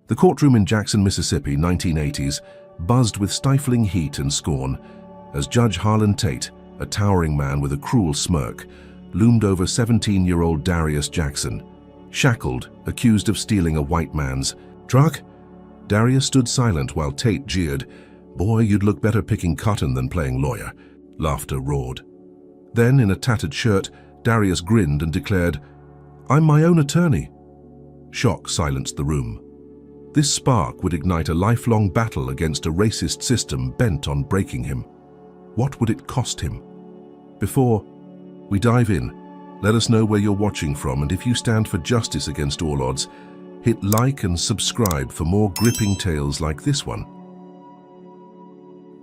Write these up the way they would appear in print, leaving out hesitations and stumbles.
The courtroom in Jackson, Mississippi, 1980s, buzzed with stifling heat and scorn as Judge Harlan Tate, a towering man with a cruel smirk, loomed over 17-year-old Darius Jackson. Shackled, accused of stealing a white man's truck, Darius stood silent while Tate jeered. "Boy, you'd look better picking cotton than playing lawyer." Laughter roared. Then, in a tattered shirt, Darius grinned and declared, "I'm my own attorney." Shock silenced the room. This spark would ignite a lifelong battle against a racist system bent on breaking him. What would it cost him? Before we dive in, let us know where you're watching from, and if you stand for justice against all odds, hit like and subscribe for more gripping tales like this one.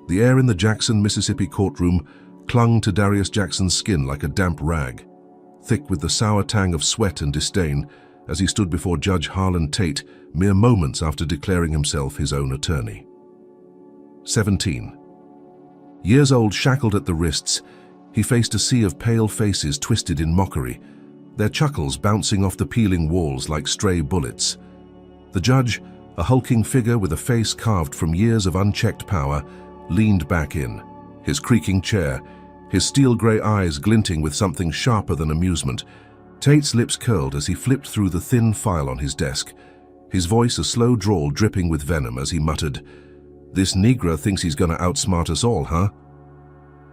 The air in the Jackson, Mississippi courtroom clung to Darius Jackson's skin like a damp rag, thick with the sour tang of sweat and disdain as he stood before Judge Harlan Tate mere moments after declaring himself his own attorney. 17. Years old, shackled at the wrists, he faced a sea of pale faces twisted in mockery, their chuckles bouncing off the peeling walls like stray bullets. The judge, a hulking figure with a face carved from years of unchecked power, leaned back in, his creaking chair, his steel-gray eyes glinting with something sharper than amusement. Tate's lips curled as he flipped through the thin file on his desk, his voice a slow drawl dripping with venom as he muttered, "This Negro thinks he's gonna outsmart us all, huh?"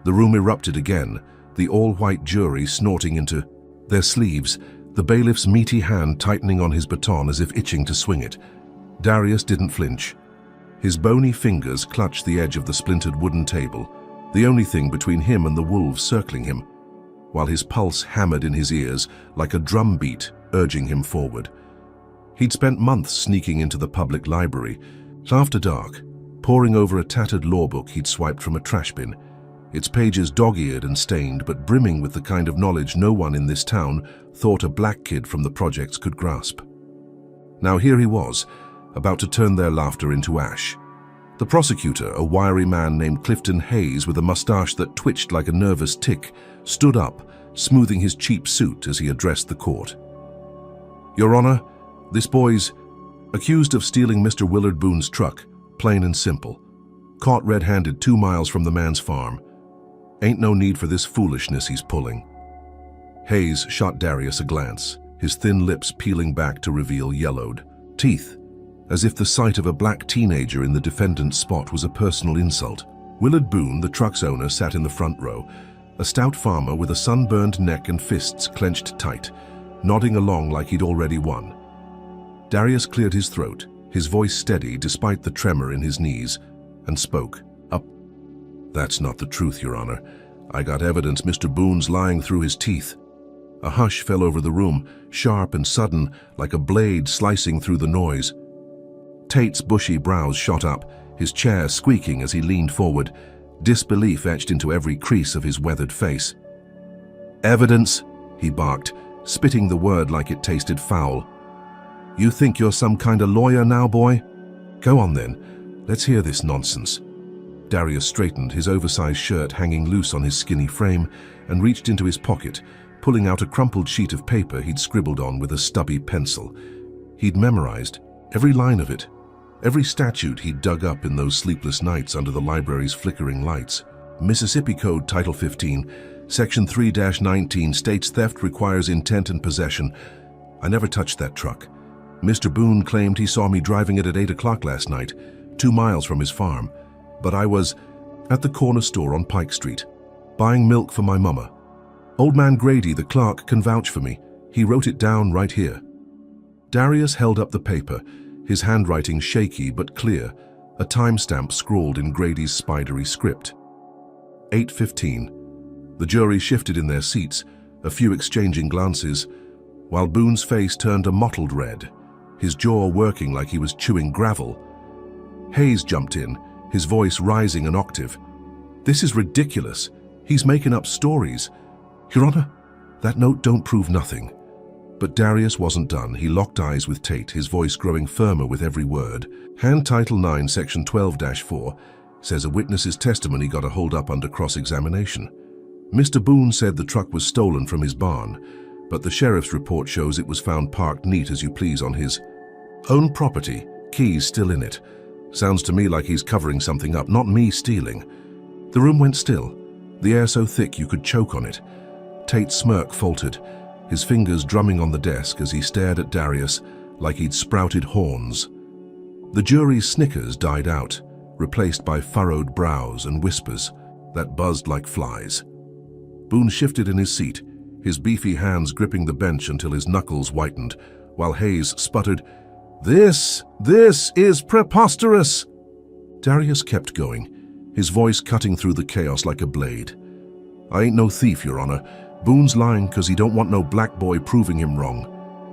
The room erupted again, the all-white jury snorting into their sleeves, the bailiff's meaty hand tightening on his baton as if itching to swing it. Darius didn't flinch. His bony fingers clutched the edge of the splintered wooden table, the only thing between him and the wolves circling him, while his pulse hammered in his ears like a drum beat urging him forward. He'd spent months sneaking into the public library, after dark, poring over a tattered law book he'd swiped from a trash bin, its pages dog-eared and stained but brimming with the kind of knowledge no one in this town thought a black kid from the projects could grasp. Now here he was, about to turn their laughter into ash. The prosecutor, a wiry man named Clifton Hayes with a mustache that twitched like a nervous tick, stood up, smoothing his cheap suit as he addressed the court. "Your Honor, this boy's accused of stealing Mr. Willard Boone's truck, plain and simple. Caught red-handed 2 miles from the man's farm. Ain't no need for this foolishness he's pulling." Hayes shot Darius a glance, his thin lips peeling back to reveal yellowed teeth, as if the sight of a black teenager in the defendant's spot was a personal insult. Willard Boone, the truck's owner, sat in the front row, a stout farmer with a sunburned neck and fists clenched tight, nodding along like he'd already won. Darius cleared his throat, his voice steady despite the tremor in his knees, and spoke. "Up. That's not the truth, Your Honor. I got evidence Mr. Boone's lying through his teeth." A hush fell over the room, sharp and sudden, like a blade slicing through the noise. Tate's bushy brows shot up, his chair squeaking as he leaned forward, disbelief etched into every crease of his weathered face. "Evidence," he barked, spitting the word like it tasted foul. "You think you're some kind of lawyer now, boy? Go on then, let's hear this nonsense." Darius straightened, his oversized shirt hanging loose on his skinny frame, and reached into his pocket, pulling out a crumpled sheet of paper he'd scribbled on with a stubby pencil. He'd memorized every line of it, every statute he'd dug up in those sleepless nights under the library's flickering lights. Mississippi Code Title 15, Section 3-19 states theft requires intent and possession. I never touched that truck. Mr. Boone claimed he saw me driving it at 8 o'clock last night, 2 miles from his farm, but I was at the corner store on Pike Street, buying milk for my mama. Old man Grady, the clerk, can vouch for me. He wrote it down right here. Darius held up the paper, his handwriting shaky but clear, a timestamp scrawled in Grady's spidery script. 8:15. The jury shifted in their seats, a few exchanging glances, while Boone's face turned a mottled red, his jaw working like he was chewing gravel. Hayes jumped in, his voice rising an octave. "This is ridiculous. He's making up stories. Your Honor, that note don't prove nothing." But Darius wasn't done. He locked eyes with Tate, his voice growing firmer with every word. Hand Title 9, Section 12-4 says a witness's testimony got a hold up under cross-examination. Mr. Boone said the truck was stolen from his barn, but the sheriff's report shows it was found parked neat as you please on his own property, keys still in it. Sounds to me like he's covering something up, not me stealing. The room went still, the air so thick you could choke on it. Tate's smirk faltered, his fingers drumming on the desk as he stared at Darius like he'd sprouted horns. The jury's snickers died out, replaced by furrowed brows and whispers that buzzed like flies. Boone shifted in his seat, his beefy hands gripping the bench until his knuckles whitened, while Hayes sputtered, This is preposterous!" Darius kept going, his voice cutting through the chaos like a blade. "I ain't no thief, Your Honor. Boone's lying because he don't want no black boy proving him wrong.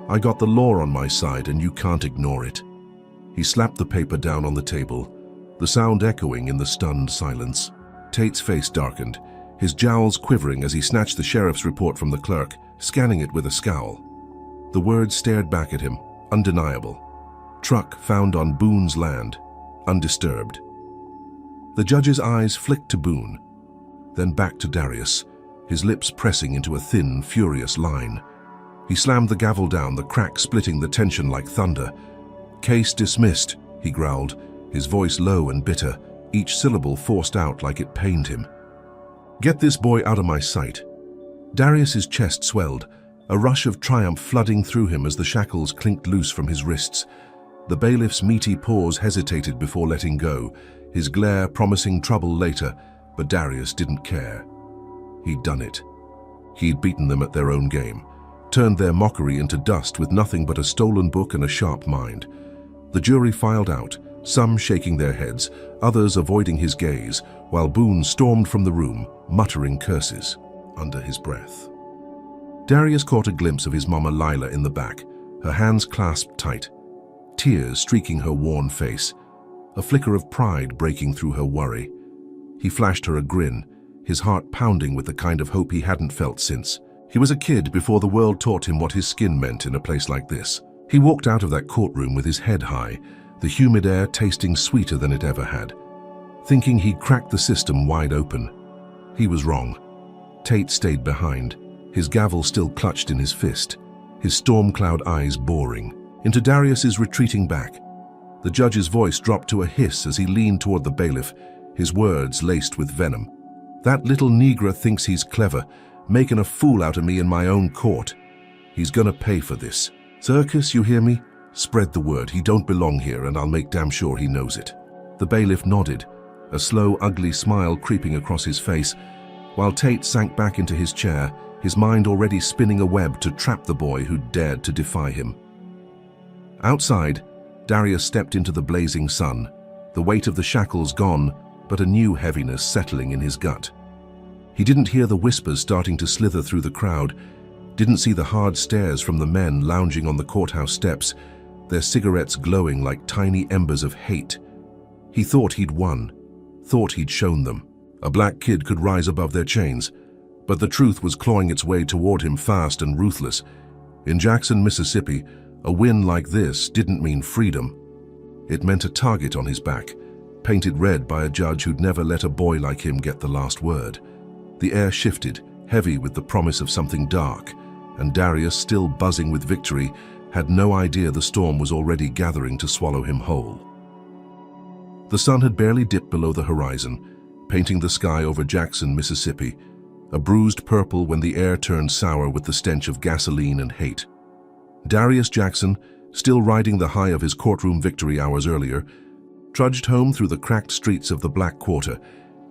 I got the law on my side and you can't ignore it." He slapped the paper down on the table, the sound echoing in the stunned silence. Tate's face darkened, his jowls quivering as he snatched the sheriff's report from the clerk, scanning it with a scowl. The words stared back at him, undeniable. Truck found on Boone's land, undisturbed. The judge's eyes flicked to Boone, then back to Darius, his lips pressing into a thin, furious line. He slammed the gavel down, the crack splitting the tension like thunder. "Case dismissed," he growled, his voice low and bitter, each syllable forced out like it pained him. "Get this boy out of my sight." Darius's chest swelled, a rush of triumph flooding through him as the shackles clinked loose from his wrists. The bailiff's meaty paws hesitated before letting go, his glare promising trouble later, but Darius didn't care. He'd done it. He'd beaten them at their own game, turned their mockery into dust with nothing but a stolen book and a sharp mind. The jury filed out, some shaking their heads, others avoiding his gaze, while Boone stormed from the room, muttering curses under his breath. Darius caught a glimpse of his mama Lila in the back, her hands clasped tight, tears streaking her worn face, a flicker of pride breaking through her worry. He flashed her a grin, his heart pounding with the kind of hope he hadn't felt since. He was a kid before the world taught him what his skin meant in a place like this. He walked out of that courtroom with his head high, the humid air tasting sweeter than it ever had, thinking he'd cracked the system wide open. He was wrong. Tate stayed behind, his gavel still clutched in his fist, his storm cloud eyes boring into Darius's retreating back. The judge's voice dropped to a hiss as he leaned toward the bailiff, his words laced with venom. "That little negra thinks he's clever, making a fool out of me in my own court. He's gonna pay for this. Circus, you hear me? Spread the word. He don't belong here, and I'll make damn sure he knows it." The bailiff nodded, a slow, ugly smile creeping across his face, while Tate sank back into his chair, his mind already spinning a web to trap the boy who'd dared to defy him. Outside, Darius stepped into the blazing sun, the weight of the shackles gone, but a new heaviness settling in his gut. He didn't hear the whispers starting to slither through the crowd, didn't see the hard stares from the men lounging on the courthouse steps, their cigarettes glowing like tiny embers of hate. He thought he'd won, thought he'd shown them. A black kid could rise above their chains, but the truth was clawing its way toward him fast and ruthless. In Jackson, Mississippi, a win like this didn't mean freedom. It meant a target on his back, painted red by a judge who'd never let a boy like him get the last word. The air shifted, heavy with the promise of something dark, and Darius, still buzzing with victory, had no idea the storm was already gathering to swallow him whole. The sun had barely dipped below the horizon, painting the sky over Jackson, Mississippi, a bruised purple when the air turned sour with the stench of gasoline and hate. Darius Jackson, still riding the high of his courtroom victory hours earlier, trudged home through the cracked streets of the Black Quarter,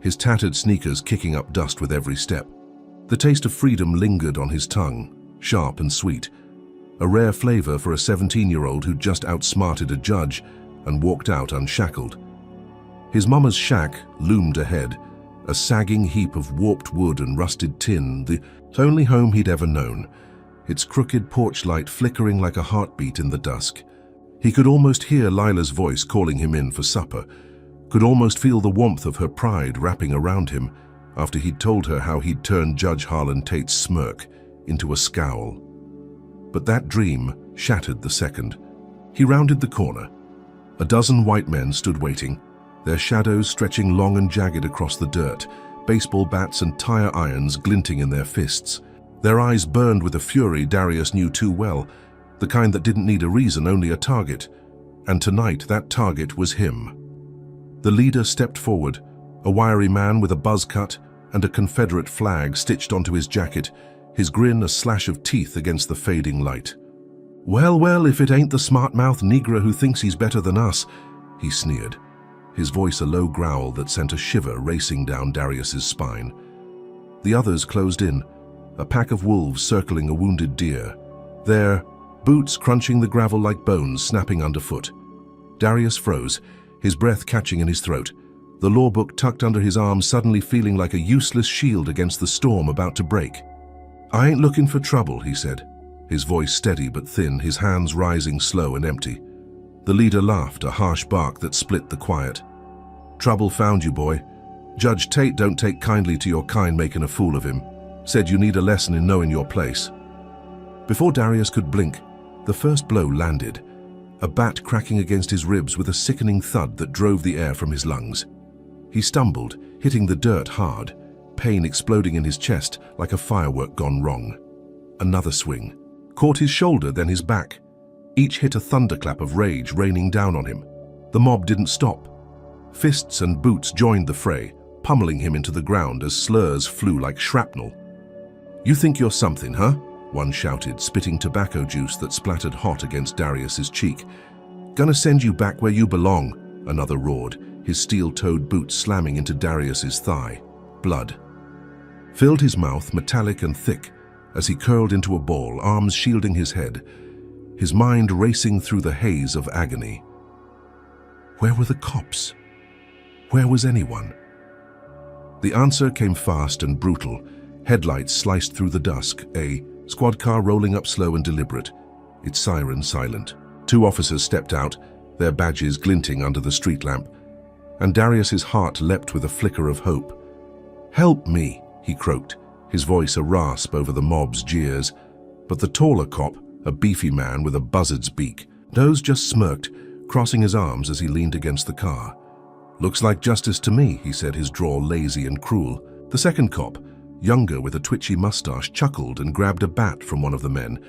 his tattered sneakers kicking up dust with every step. The taste of freedom lingered on his tongue, sharp and sweet, a rare flavor for a 17-year-old who'd just outsmarted a judge and walked out unshackled. His mama's shack loomed ahead, a sagging heap of warped wood and rusted tin, the only home he'd ever known, its crooked porch light flickering like a heartbeat in the dusk. He could almost hear Lila's voice calling him in for supper, could almost feel the warmth of her pride wrapping around him after he'd told her how he'd turned Judge Harlan Tate's smirk into a scowl. But that dream shattered the second. He rounded the corner. A dozen white men stood waiting, their shadows stretching long and jagged across the dirt, baseball bats and tire irons glinting in their fists. Their eyes burned with a fury Darius knew too well, the kind that didn't need a reason, only a target. And tonight that target was him. The leader stepped forward, a wiry man with a buzz cut and a Confederate flag stitched onto his jacket, his grin a slash of teeth against the fading light. "Well, well, if it ain't the smart-mouthed Negro who thinks he's better than us," he sneered, his voice a low growl that sent a shiver racing down Darius's spine. The others closed in, a pack of wolves circling a wounded deer, their boots crunching the gravel like bones snapping underfoot. Darius froze, his breath catching in his throat, the law book tucked under his arm suddenly feeling like a useless shield against the storm about to break. "I ain't looking for trouble," he said, his voice steady but thin, his hands rising slow and empty. The leader laughed, a harsh bark that split the quiet. "Trouble found you, boy. Judge Tate don't take kindly to your kind making a fool of him. Said you need a lesson in knowing your place." Before Darius could blink, the first blow landed, a bat cracking against his ribs with a sickening thud that drove the air from his lungs. He stumbled, hitting the dirt hard, pain exploding in his chest like a firework gone wrong. Another swing, caught his shoulder, then his back. Each hit a thunderclap of rage raining down on him. The mob didn't stop. Fists and boots joined the fray, pummeling him into the ground as slurs flew like shrapnel. "You think you're something, huh?" one shouted, spitting tobacco juice that splattered hot against Darius's cheek. "Gonna send you back where you belong," another roared, his steel-toed boots slamming into Darius's thigh. Blood filled his mouth, metallic and thick, as he curled into a ball, arms shielding his head, his mind racing through the haze of agony. Where were the cops? Where was anyone? The answer came fast and brutal, headlights sliced through the dusk, a squad car rolling up slow and deliberate, its siren silent. 2 officers stepped out, their badges glinting under the street lamp, and Darius's heart leapt with a flicker of hope. "Help me," he croaked, his voice a rasp over the mob's jeers. But the taller cop, a beefy man with a buzzard's beak, nose just smirked, crossing his arms as he leaned against the car. "Looks like justice to me," he said, his drawl lazy and cruel. The second cop, younger with a twitchy mustache, chuckled and grabbed a bat from one of the men,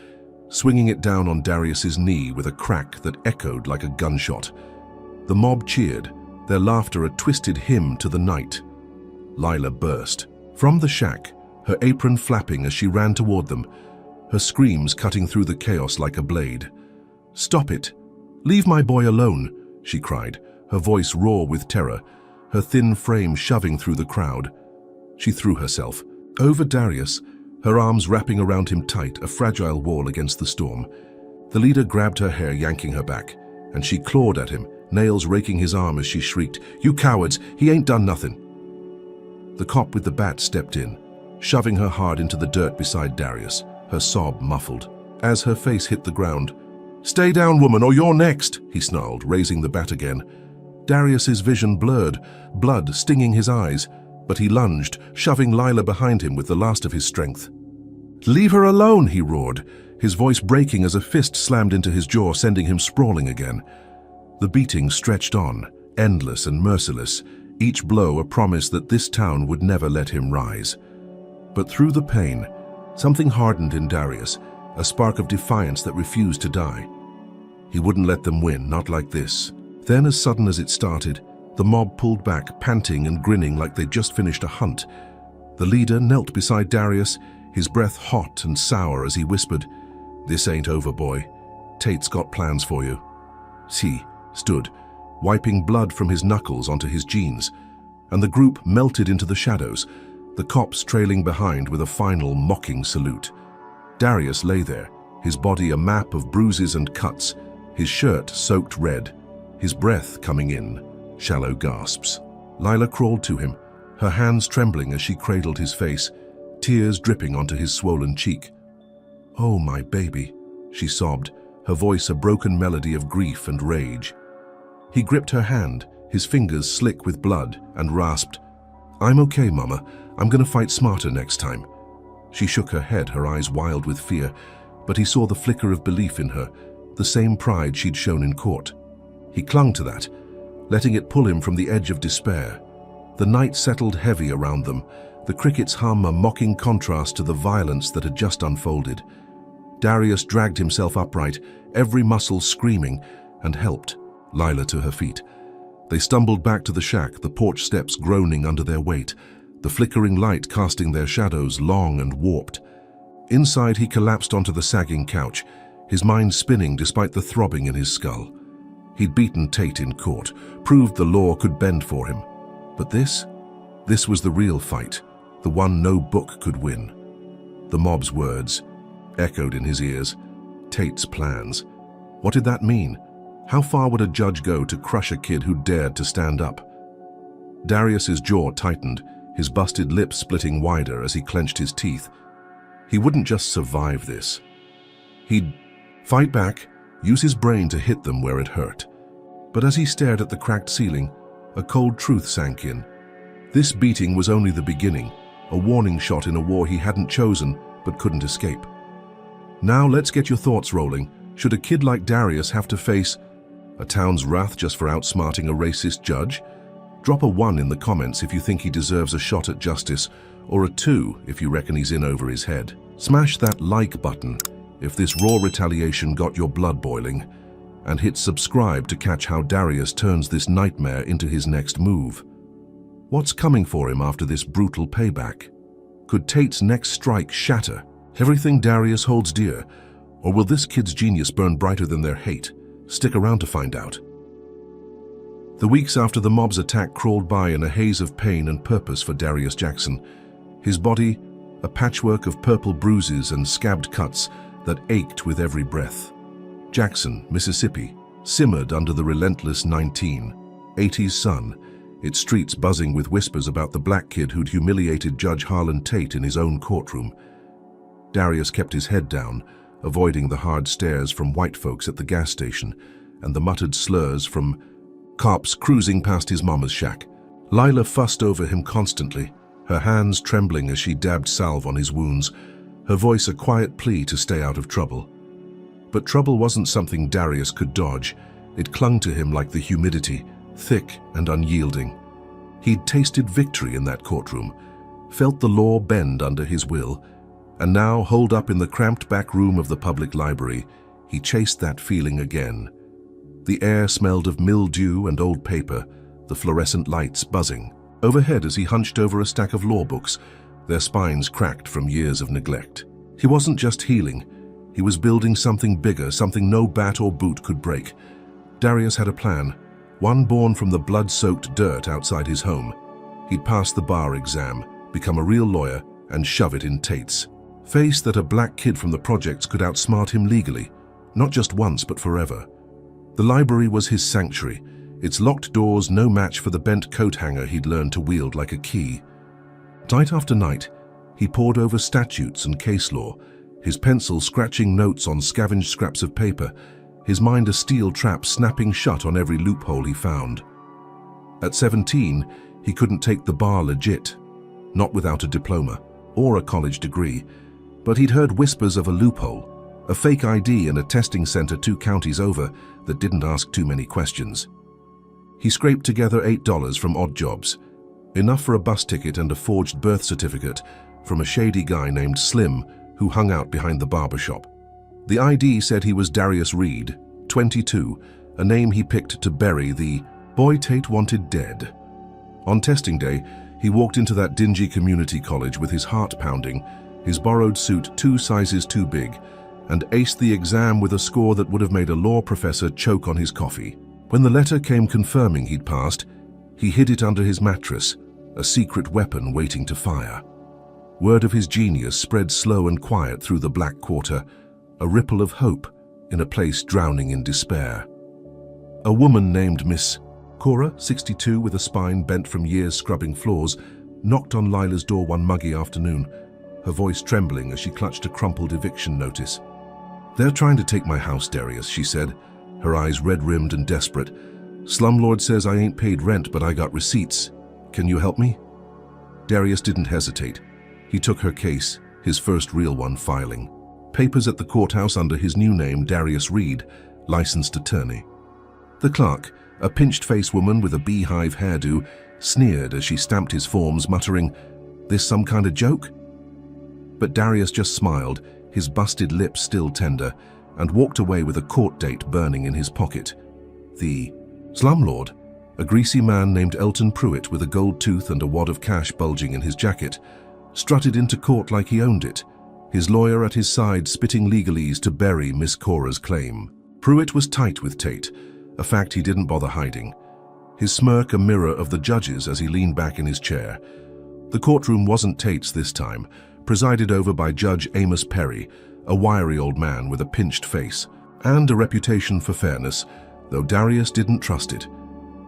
swinging it down on Darius's knee with a crack that echoed like a gunshot. The mob cheered, their laughter a twisted hymn to the night. Lila burst from the shack, her apron flapping as she ran toward them, her screams cutting through the chaos like a blade. "Stop it! Leave my boy alone!" she cried, her voice raw with terror, her thin frame shoving through the crowd. She threw herself over Darius, her arms wrapping around him tight, a fragile wall against the storm. The leader grabbed her hair, yanking her back, and she clawed at him, nails raking his arm as she shrieked, "You cowards! He ain't done nothing!" The cop with the bat stepped in, shoving her hard into the dirt beside Darius, her sob muffled. As her face hit the ground, "Stay down, woman, or you're next!" he snarled, raising the bat again. Darius's vision blurred, blood stinging his eyes, but he lunged, shoving Lila behind him with the last of his strength. "Leave her alone!" he roared, his voice breaking as a fist slammed into his jaw, sending him sprawling again. The beating stretched on, endless and merciless, each blow a promise that this town would never let him rise. But through the pain, something hardened in Darius, a spark of defiance that refused to die. He wouldn't let them win, not like this. Then, as sudden as it started, the mob pulled back, panting and grinning like they'd just finished a hunt. The leader knelt beside Darius, his breath hot and sour as he whispered, "This ain't over, boy. Tate's got plans for you." He stood, wiping blood from his knuckles onto his jeans, and the group melted into the shadows, the cops trailing behind with a final mocking salute. Darius lay there, his body a map of bruises and cuts, his shirt soaked red, his breath coming in, shallow gasps. Lila crawled to him, her hands trembling as she cradled his face, tears dripping onto his swollen cheek. "Oh, my baby," she sobbed, her voice a broken melody of grief and rage. He gripped her hand, his fingers slick with blood, and rasped, "I'm okay, Mama. I'm gonna fight smarter next time." She shook her head, her eyes wild with fear, but he saw the flicker of belief in her, the same pride she'd shown in court. He clung to that, letting it pull him from the edge of despair. The night settled heavy around them, the crickets' hum a mocking contrast to the violence that had just unfolded. Darius dragged himself upright, every muscle screaming, and helped. Lila to her feet. They stumbled back to the shack, the porch steps groaning under their weight, the flickering light casting their shadows long and warped. Inside, he collapsed onto the sagging couch, his mind spinning despite the throbbing in his skull. He'd beaten Tate in court, proved the law could bend for him. But this was the real fight, the one no book could win. The mob's words echoed in his ears. Tate's plans. What did that mean? How far would a judge go to crush a kid who dared to stand up? Darius's jaw tightened, his busted lips splitting wider as he clenched his teeth. He wouldn't just survive this. He'd fight back, use his brain to hit them where it hurt. But as he stared at the cracked ceiling, a cold truth sank in. This beating was only the beginning, a warning shot in a war he hadn't chosen but couldn't escape. Now let's get your thoughts rolling. Should a kid like Darius have to face a town's wrath just for outsmarting a racist judge? Drop a 1 in the comments if you think he deserves a shot at justice, or a 2 if you reckon he's in over his head. Smash that like button if this raw retaliation got your blood boiling, and hit subscribe to catch how Darius turns this nightmare into his next move. What's coming for him after this brutal payback? Could Tate's next strike shatter everything Darius holds dear, or will this kid's genius burn brighter than their hate? Stick around to find out. The weeks after the mob's attack crawled by in a haze of pain and purpose for Darius Jackson. His body, a patchwork of purple bruises and scabbed cuts that ached with every breath. Jackson, Mississippi, simmered under the relentless 1980s sun, its streets buzzing with whispers about the black kid who'd humiliated Judge Harlan Tate in his own courtroom. Darius kept his head down, avoiding the hard stares from white folks at the gas station and the muttered slurs from cops cruising past his mama's shack. Lila fussed over him constantly, her hands trembling as she dabbed salve on his wounds, her voice a quiet plea to stay out of trouble. But trouble wasn't something Darius could dodge. It clung to him like the humidity, thick and unyielding. He'd tasted victory in that courtroom, felt the law bend under his will, and now, holed up in the cramped back room of the public library, he chased that feeling again. The air smelled of mildew and old paper, the fluorescent lights buzzing overhead as he hunched over a stack of law books, their spines cracked from years of neglect. He wasn't just healing, he was building something bigger, something no bat or boot could break. Darius had a plan, one born from the blood-soaked dirt outside his home. He'd pass the bar exam, become a real lawyer, and shove it in Tate's face that a black kid from the projects could outsmart him legally, not just once but forever. The library was his sanctuary, its locked doors no match for the bent coat hanger he'd learned to wield like a key. Night after night, he pored over statutes and case law, his pencil scratching notes on scavenged scraps of paper, his mind a steel trap snapping shut on every loophole he found. At 17, he couldn't take the bar legit, not without a diploma or a college degree, but he'd heard whispers of a loophole, a fake ID in a testing center 2 counties over that didn't ask too many questions. He scraped together $8 from odd jobs, enough for a bus ticket and a forged birth certificate from a shady guy named Slim who hung out behind the barber shop. The ID said he was Darius Reed, 22, a name he picked to bury the boy Tate wanted dead. On testing day, he walked into that dingy community college with his heart pounding, his borrowed suit 2 sizes too big, and aced the exam with a score that would have made a law professor choke on his coffee. When the letter came confirming he'd passed, he hid it under his mattress, a secret weapon waiting to fire. Word of his genius spread slow and quiet through the Black Quarter, a ripple of hope in a place drowning in despair. A woman named Miss Cora, 62, with a spine bent from years scrubbing floors, knocked on Lila's door one muggy afternoon, her voice trembling as she clutched a crumpled eviction notice. "They're trying to take my house, Darius," she said, her eyes red-rimmed and desperate. "Slumlord says I ain't paid rent, but I got receipts. Can you help me?" Darius didn't hesitate. He took her case, his first real one, filing papers at the courthouse under his new name, Darius Reed, licensed attorney. The clerk, a pinched-faced woman with a beehive hairdo, sneered as she stamped his forms, muttering, "This some kind of joke?" But Darius just smiled, his busted lips still tender, and walked away with a court date burning in his pocket. The Slumlord, a greasy man named Elton Pruitt with a gold tooth and a wad of cash bulging in his jacket, strutted into court like he owned it, his lawyer at his side spitting legalese to bury Miss Cora's claim. Pruitt was tight with Tate, a fact he didn't bother hiding, his smirk a mirror of the judge's as he leaned back in his chair. The courtroom wasn't Tate's this time, presided over by Judge Amos Perry, a wiry old man with a pinched face, and a reputation for fairness, though Darius didn't trust it.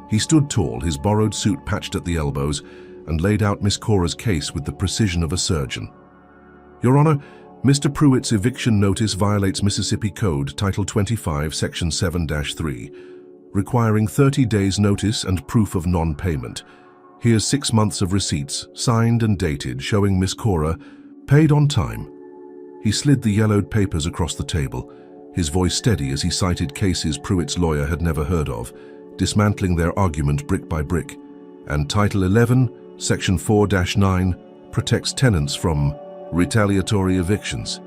He stood tall, his borrowed suit patched at the elbows, and laid out Miss Cora's case with the precision of a surgeon. Your Honor, Mr. Pruitt's eviction notice violates Mississippi Code Title 25, Section 7-3, requiring 30 days' notice and proof of non-payment. Here's 6 months of receipts, signed and dated, showing Miss Cora paid on time. He slid the yellowed papers across the table, his voice steady as he cited cases Pruitt's lawyer had never heard of, dismantling their argument brick by brick. And Title 11, Section 4-9, protects tenants from retaliatory evictions.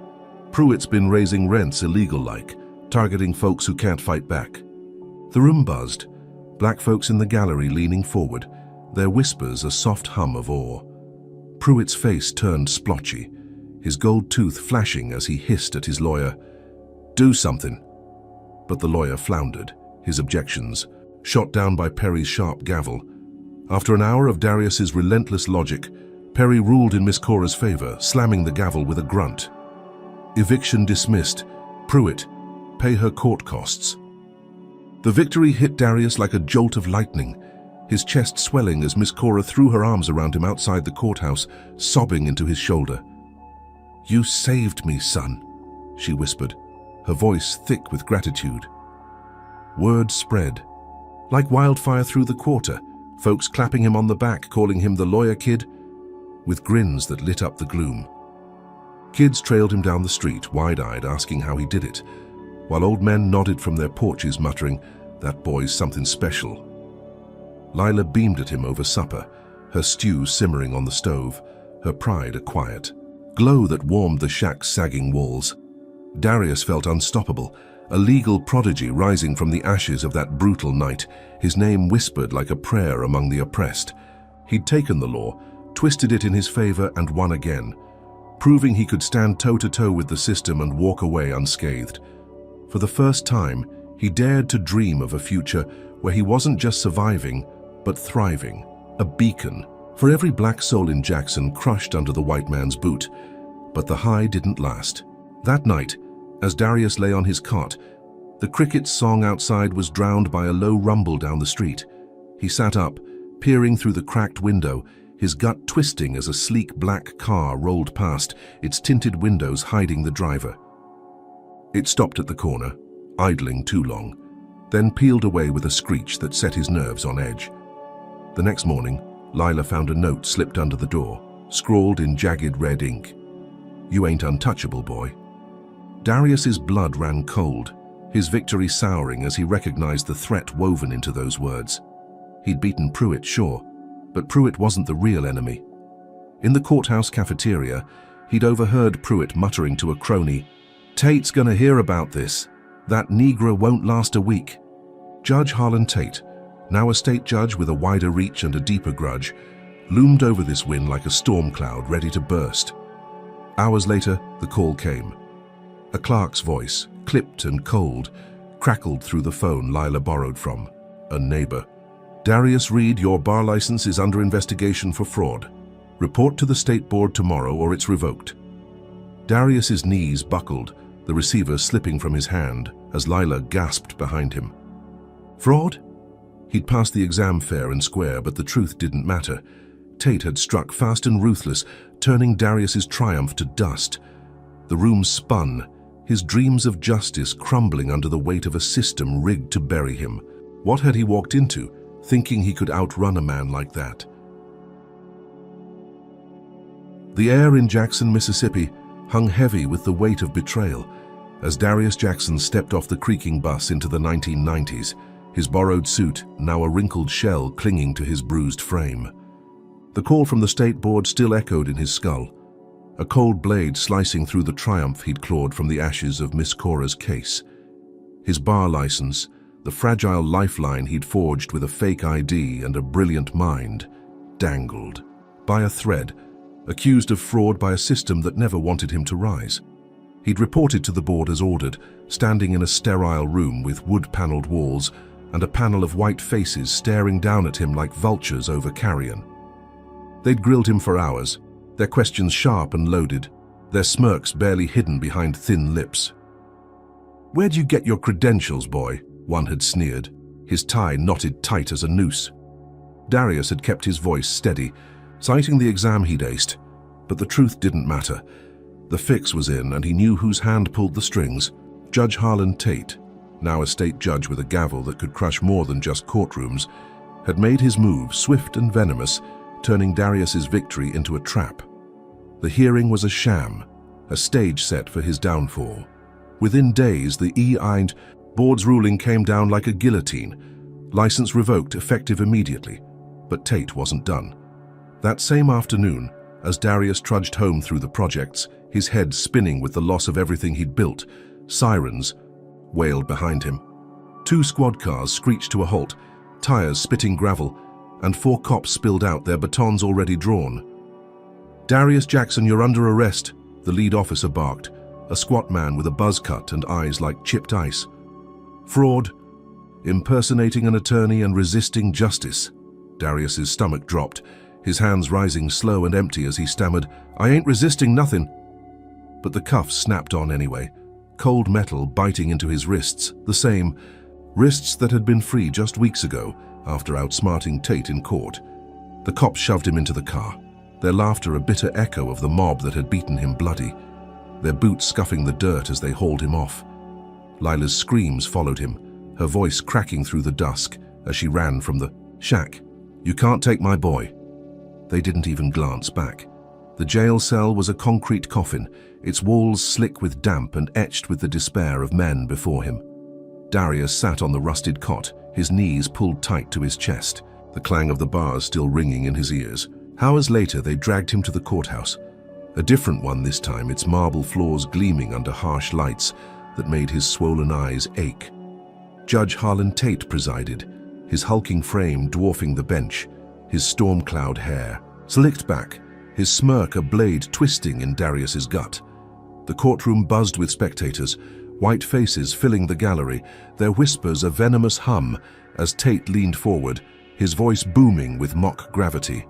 Pruitt's been raising rents illegal-like, targeting folks who can't fight back. The room buzzed, black folks in the gallery leaning forward, their whispers a soft hum of awe. Pruitt's face turned splotchy, his gold tooth flashing as he hissed at his lawyer, "Do something." But the lawyer floundered, his objections shot down by Perry's sharp gavel. After an hour of Darius's relentless logic, Perry ruled in Miss Cora's favor, slamming the gavel with a grunt. Eviction dismissed. Pruitt, pay her court costs. The victory hit Darius like a jolt of lightning, his chest swelling as Miss Cora threw her arms around him outside the courthouse, sobbing into his shoulder. "You saved me, son," she whispered, her voice thick with gratitude. Word spread. Like wildfire through the quarter, folks clapping him on the back, calling him the lawyer kid, with grins that lit up the gloom. Kids trailed him down the street, wide-eyed, asking how he did it, while old men nodded from their porches, muttering, "That boy's something special." Lila beamed at him over supper, her stew simmering on the stove, her pride a quiet glow that warmed the shack's sagging walls. Darius felt unstoppable, a legal prodigy rising from the ashes of that brutal night, his name whispered like a prayer among the oppressed. He'd taken the law, twisted it in his favor, and won again, proving he could stand toe-to-toe with the system and walk away unscathed. For the first time, he dared to dream of a future where he wasn't just surviving, but thriving, a beacon for every black soul in Jackson crushed under the white man's boot. But the high didn't last. That night, as Darius lay on his cot, the cricket's song outside was drowned by a low rumble down the street. He sat up, peering through the cracked window, his gut twisting as a sleek black car rolled past, its tinted windows hiding the driver. It stopped at the corner, idling too long, then peeled away with a screech that set his nerves on edge. The next morning, Lila found a note slipped under the door, scrawled in jagged red ink. "You ain't untouchable, boy." Darius's blood ran cold, his victory souring as he recognized the threat woven into those words. He'd beaten Pruitt, sure, but Pruitt wasn't the real enemy. In the courthouse cafeteria, he'd overheard Pruitt muttering to a crony, "Tate's gonna hear about this. That Negro won't last a week." Judge Harlan Tate, now a state judge with a wider reach and a deeper grudge, loomed over this win like a storm cloud ready to burst. Hours later, the call came. A clerk's voice, clipped and cold, crackled through the phone Lila borrowed from a neighbor. "Darius Reed, your bar license is under investigation for fraud. Report to the state board tomorrow or it's revoked." Darius's knees buckled, the receiver slipping from his hand as Lila gasped behind him. Fraud? He'd passed the exam fair and square, but the truth didn't matter. Tate had struck fast and ruthless, turning Darius's triumph to dust. The room spun, his dreams of justice crumbling under the weight of a system rigged to bury him. What had he walked into, thinking he could outrun a man like that? The air in Jackson, Mississippi, hung heavy with the weight of betrayal as Darius Jackson stepped off the creaking bus into the 1990s, his borrowed suit now a wrinkled shell clinging to his bruised frame. The call from the state board still echoed in his skull, a cold blade slicing through the triumph he'd clawed from the ashes of Miss Cora's case. His bar license, The fragile lifeline he'd forged with a fake ID and a brilliant mind dangled by a thread, accused of fraud by a system that never wanted him to rise. He'd reported to the board as ordered, standing in a sterile room with wood-paneled walls and a panel of white faces staring down at him like vultures over carrion. They'd grilled him for hours, their questions sharp and loaded, their smirks barely hidden behind thin lips. "Where'd you get your credentials, boy?" one had sneered, his tie knotted tight as a noose. Darius had kept his voice steady, citing the exam he'd aced, but the truth didn't matter. The fix was in, and he knew whose hand pulled the strings. Judge Harlan Tate, now a state judge with a gavel that could crush more than just courtrooms, had made his move swift and venomous, turning Darius's victory into a trap. The hearing was a sham, a stage set for his downfall. Within days, the E-Eind board's ruling came down like a guillotine, license revoked effective immediately. But Tate wasn't done. That same afternoon, as Darius trudged home through the projects, his head spinning with the loss of everything he'd built, sirens wailed behind him. 2 squad cars screeched to a halt, tires spitting gravel, and 4 cops spilled out, their batons already drawn. "Darius Jackson, you're under arrest," the lead officer barked, a squat man with a buzz cut and eyes like chipped ice. "Fraud, impersonating an attorney and resisting justice." Darius's stomach dropped, his hands rising slow and empty as he stammered, "I ain't resisting nothing." But the cuffs snapped on anyway, cold metal biting into his wrists, the same wrists that had been free just weeks ago after outsmarting Tate in court. The cops shoved him into the car, their laughter a bitter echo of the mob that had beaten him bloody, their boots scuffing the dirt as they hauled him off. Lila's screams followed him, her voice cracking through the dusk as she ran from the shack. "You can't take my boy." They didn't even glance back. The jail cell was a concrete coffin, its walls slick with damp and etched with the despair of men before him. Darius sat on the rusted cot, his knees pulled tight to his chest, the clang of the bars still ringing in his ears. Hours later, they dragged him to the courthouse. A different one this time, its marble floors gleaming under harsh lights that made his swollen eyes ache. Judge Harlan Tate presided, his hulking frame dwarfing the bench, his storm cloud hair slicked back, his smirk a blade twisting in Darius's gut. The courtroom buzzed with spectators, white faces filling the gallery, their whispers a venomous hum as Tate leaned forward, his voice booming with mock gravity.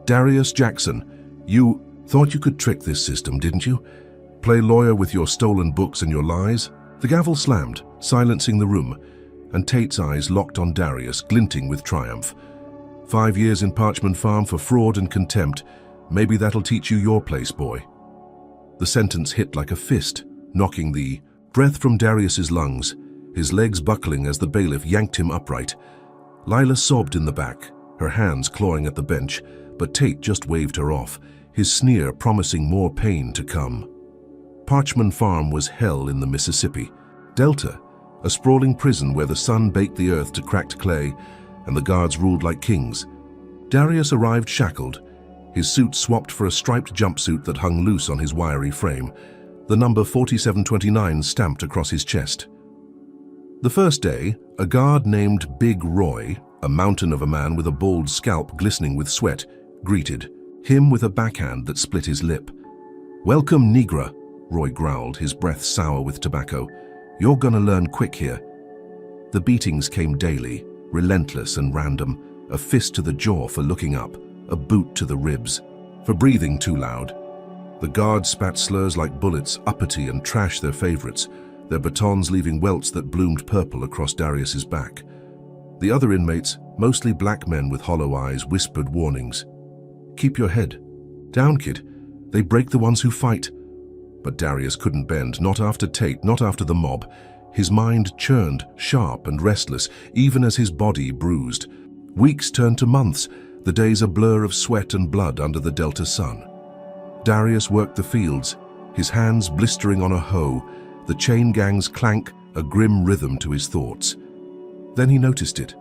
"Darius Jackson, you thought you could trick this system, didn't you? Play lawyer with your stolen books and your lies?" The gavel slammed, silencing the room, and Tate's eyes locked on Darius, glinting with triumph. 5 years in Parchment Farm for fraud and contempt. Maybe that'll teach you your place, boy." The sentence hit like a fist, knocking the breath from Darius's lungs, his legs buckling as the bailiff yanked him upright. Lila sobbed in the back, her hands clawing at the bench, but Tate just waved her off, his sneer promising more pain to come. Parchment Farm was hell in the Mississippi. Delta, a sprawling prison where the sun baked the earth to cracked clay and the guards ruled like kings. Darius arrived shackled, his suit swapped for a striped jumpsuit that hung loose on his wiry frame, the number 4729 stamped across his chest. The first day, a guard named Big Roy, a mountain of a man with a bald scalp glistening with sweat, greeted him with a backhand that split his lip. "Welcome, Negra," Roy growled, his breath sour with tobacco. "You're gonna learn quick here." The beatings came daily, relentless and random, a fist to the jaw for looking up, a boot to the ribs for breathing too loud. The guards spat slurs like bullets, uppity and trash their favorites, their batons leaving welts that bloomed purple across Darius's back. The other inmates, mostly black men with hollow eyes, whispered warnings. "Keep your head down, kid. They break the ones who fight." But Darius couldn't bend, not after Tate, not after the mob. His mind churned, sharp and restless, even as his body bruised. Weeks turned to months, the days a blur of sweat and blood under the Delta sun. Darius worked the fields, his hands blistering on a hoe, the chain gang's clank a grim rhythm to his thoughts. Then he noticed it,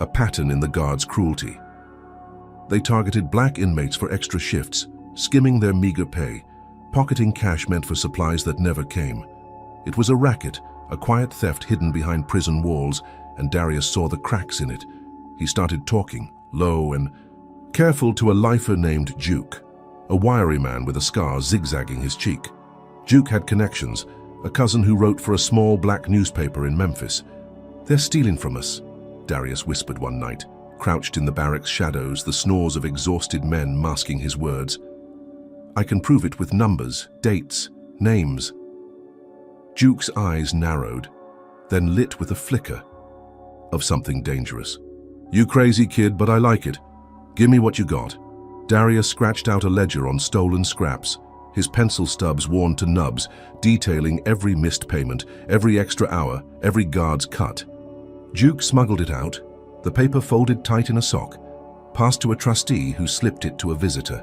a pattern in the guards' cruelty. They targeted black inmates for extra shifts, skimming their meager pay, pocketing cash meant for supplies that never came. It was a racket, a quiet theft hidden behind prison walls, and Darius saw the cracks in it. He started talking, low and careful, to a lifer named Duke, a wiry man with a scar zigzagging his cheek. Duke had connections, a cousin who wrote for a small black newspaper in Memphis. "They're stealing from us," Darius whispered one night, crouched in the barracks shadows, the snores of exhausted men masking his words. "I can prove it with numbers, dates, names." Duke's eyes narrowed, then lit with a flicker of something dangerous. "You crazy kid, but I like it. Give me what you got." Darius scratched out a ledger on stolen scraps, his pencil stubs worn to nubs, detailing every missed payment, every extra hour, every guard's cut. Duke smuggled it out, the paper folded tight in a sock, passed to a trustee who slipped it to a visitor.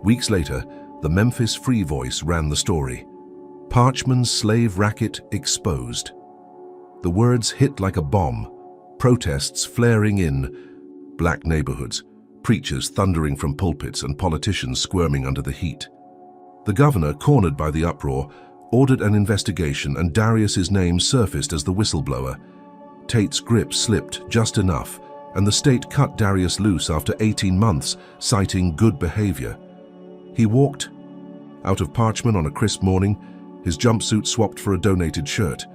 Weeks later, the Memphis Free Voice ran the story. Parchman's slave racket exposed. The words hit like a bomb, protests flaring in black neighborhoods, preachers thundering from pulpits and politicians squirming under the heat. The governor, cornered by the uproar, ordered an investigation, and Darius's name surfaced as the whistleblower. Tate's grip slipped just enough, and the state cut Darius loose after 18 months, citing good behavior. He walked out of Parchman on a crisp morning, his jumpsuit swapped for a donated shirt,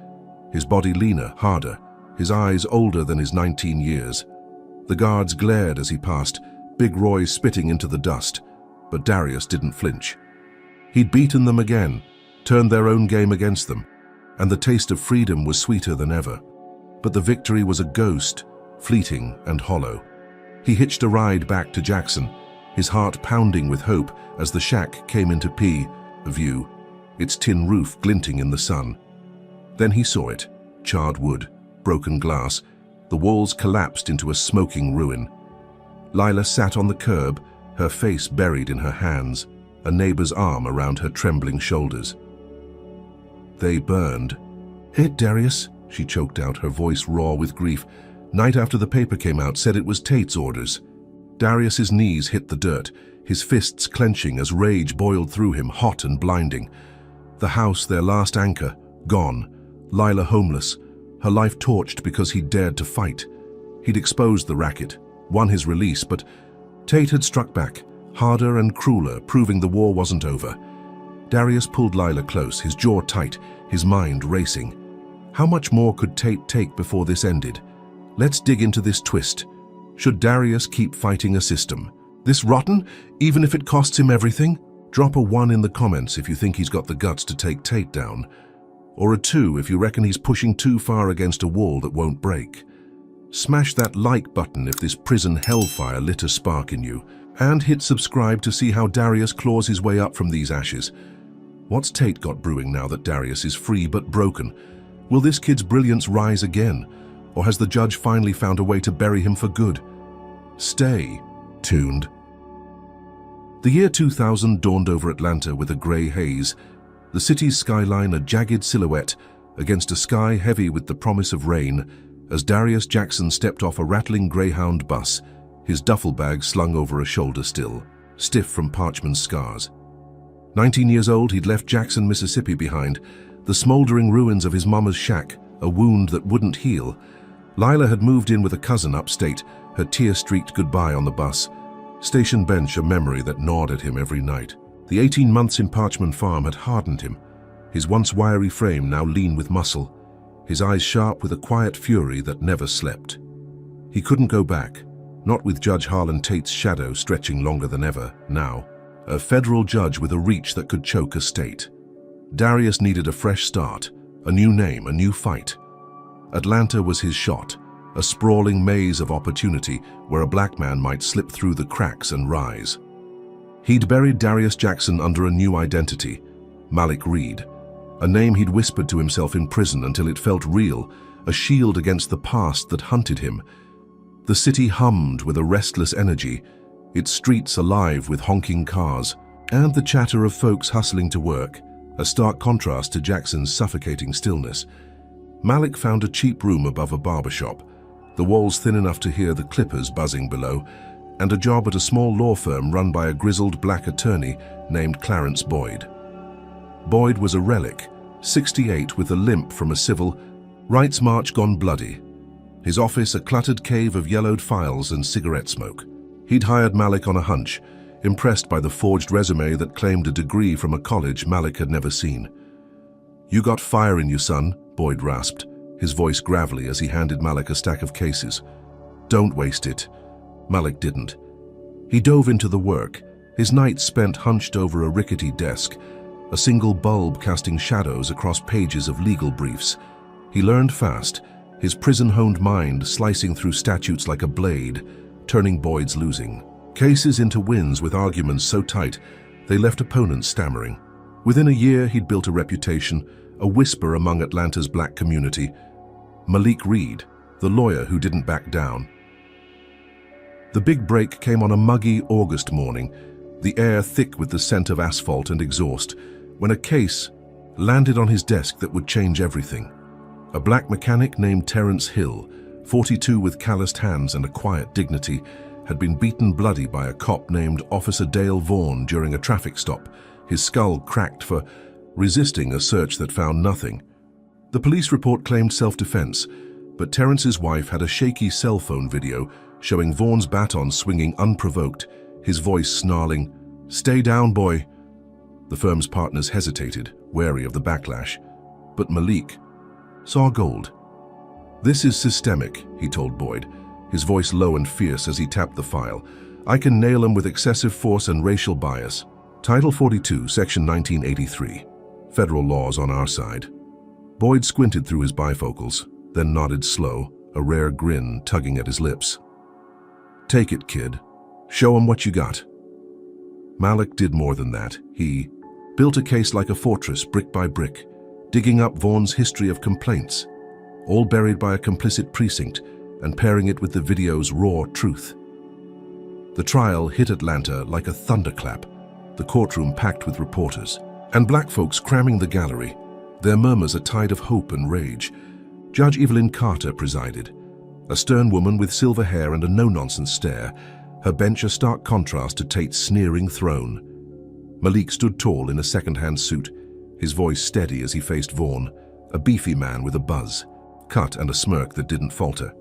his body leaner, harder, his eyes older than his 19 years. The guards glared as he passed, Big Roy spitting into the dust, but Darius didn't flinch. He'd beaten them again, turned their own game against them, and the taste of freedom was sweeter than ever. But the victory was a ghost, fleeting and hollow. He hitched a ride back to Jackson, his heart pounding with hope as the shack came into view, its tin roof glinting in the sun. Then he saw it, charred wood, broken glass, the walls collapsed into a smoking ruin. Lila sat on the curb, her face buried in her hands, a neighbor's arm around her trembling shoulders. "They burned." "It, Darius," she choked out, her voice raw with grief. "Night after the paper came out said it was Tate's orders." Darius's knees hit the dirt, his fists clenching as rage boiled through him, hot and blinding. The house, their last anchor, gone. Lila homeless, her life torched because he'd dared to fight. He'd exposed the racket, won his release, but Tate had struck back, harder and crueler, proving the war wasn't over. Darius pulled Lila close, his jaw tight, his mind racing. How much more could Tate take before this ended? Let's dig into this twist. Should Darius keep fighting a system? This rotten, even if it costs him everything? Drop a 1 in the comments if you think he's got the guts to take Tate down. Or a 2 if you reckon he's pushing too far against a wall that won't break. Smash that like button if this prison hellfire lit a spark in you. And hit subscribe to see how Darius claws his way up from these ashes. What's Tate got brewing now that Darius is free but broken? Will this kid's brilliance rise again? Or has the judge finally found a way to bury him for good? Stay tuned. The year 2000 dawned over Atlanta with a grey haze, the city's skyline a jagged silhouette against a sky heavy with the promise of rain, as Darius Jackson stepped off a rattling Greyhound bus, his duffel bag slung over a shoulder still, stiff from Parchman's scars. 19 years old, he'd left Jackson, Mississippi behind, the smoldering ruins of his mama's shack, a wound that wouldn't heal. Lila had moved in with a cousin upstate, her tear-streaked goodbye on the bus. Station bench, a memory that gnawed at him every night. The 18 months in Parchman Farm had hardened him, his once wiry frame now lean with muscle, his eyes sharp with a quiet fury that never slept. He couldn't go back, not with Judge Harlan Tate's shadow stretching longer than ever, now. A federal judge with a reach that could choke a state. Darius needed a fresh start, a new name, a new fight. Atlanta was his shot, a sprawling maze of opportunity where a black man might slip through the cracks and rise. He'd buried Darius Jackson under a new identity, Malik Reed, a name he'd whispered to himself in prison until it felt real, a shield against the past that hunted him. The city hummed with a restless energy, its streets alive with honking cars, and the chatter of folks hustling to work, a stark contrast to Jackson's suffocating stillness. Malik found a cheap room above a barbershop, the walls thin enough to hear the clippers buzzing below, and a job at a small law firm run by a grizzled black attorney named Clarence Boyd. Boyd was a relic, 68 with a limp from a civil rights march gone bloody. His office a cluttered cave of yellowed files and cigarette smoke. He'd hired Malik on a hunch, impressed by the forged resume that claimed a degree from a college Malik had never seen. "You got fire in you, son," Boyd rasped, his voice gravelly as he handed Malik a stack of cases. "Don't waste it." Malik didn't. He dove into the work, his nights spent hunched over a rickety desk, a single bulb casting shadows across pages of legal briefs. He learned fast, his prison-honed mind slicing through statutes like a blade, turning Boyd's losing cases into wins with arguments so tight they left opponents stammering. Within a year, he'd built a reputation, a whisper among Atlanta's black community. Malik Reed, the lawyer who didn't back down. The big break came on a muggy August morning, the air thick with the scent of asphalt and exhaust, when a case landed on his desk that would change everything. A black mechanic named Terence Hill, 42 with calloused hands and a quiet dignity, had been beaten bloody by a cop named Officer Dale Vaughn during a traffic stop, his skull cracked for resisting a search that found nothing. The police report claimed self-defense, but Terence's wife had a shaky cell phone video showing Vaughn's baton swinging unprovoked, his voice snarling, "Stay down, boy." The firm's partners hesitated, wary of the backlash, but Malik saw gold. "This is systemic," he told Boyd, his voice low and fierce as he tapped the file. "I can nail him with excessive force and racial bias. Title 42, Section 1983. Federal laws on our side." Boyd squinted through his bifocals, then nodded slow, a rare grin tugging at his lips. "Take it, kid. Show him what you got." Malik did more than that. He built a case like a fortress, brick by brick, digging up Vaughn's history of complaints, all buried by a complicit precinct, and pairing it with the video's raw truth. The trial hit Atlanta like a thunderclap, the courtroom packed with reporters, and black folks cramming the gallery, their murmurs a tide of hope and rage. Judge Evelyn Carter presided, a stern woman with silver hair and a no-nonsense stare, her bench a stark contrast to Tate's sneering throne. Malik stood tall in a second-hand suit, his voice steady as he faced Vaughn, a beefy man with a buzz, cut and a smirk that didn't falter.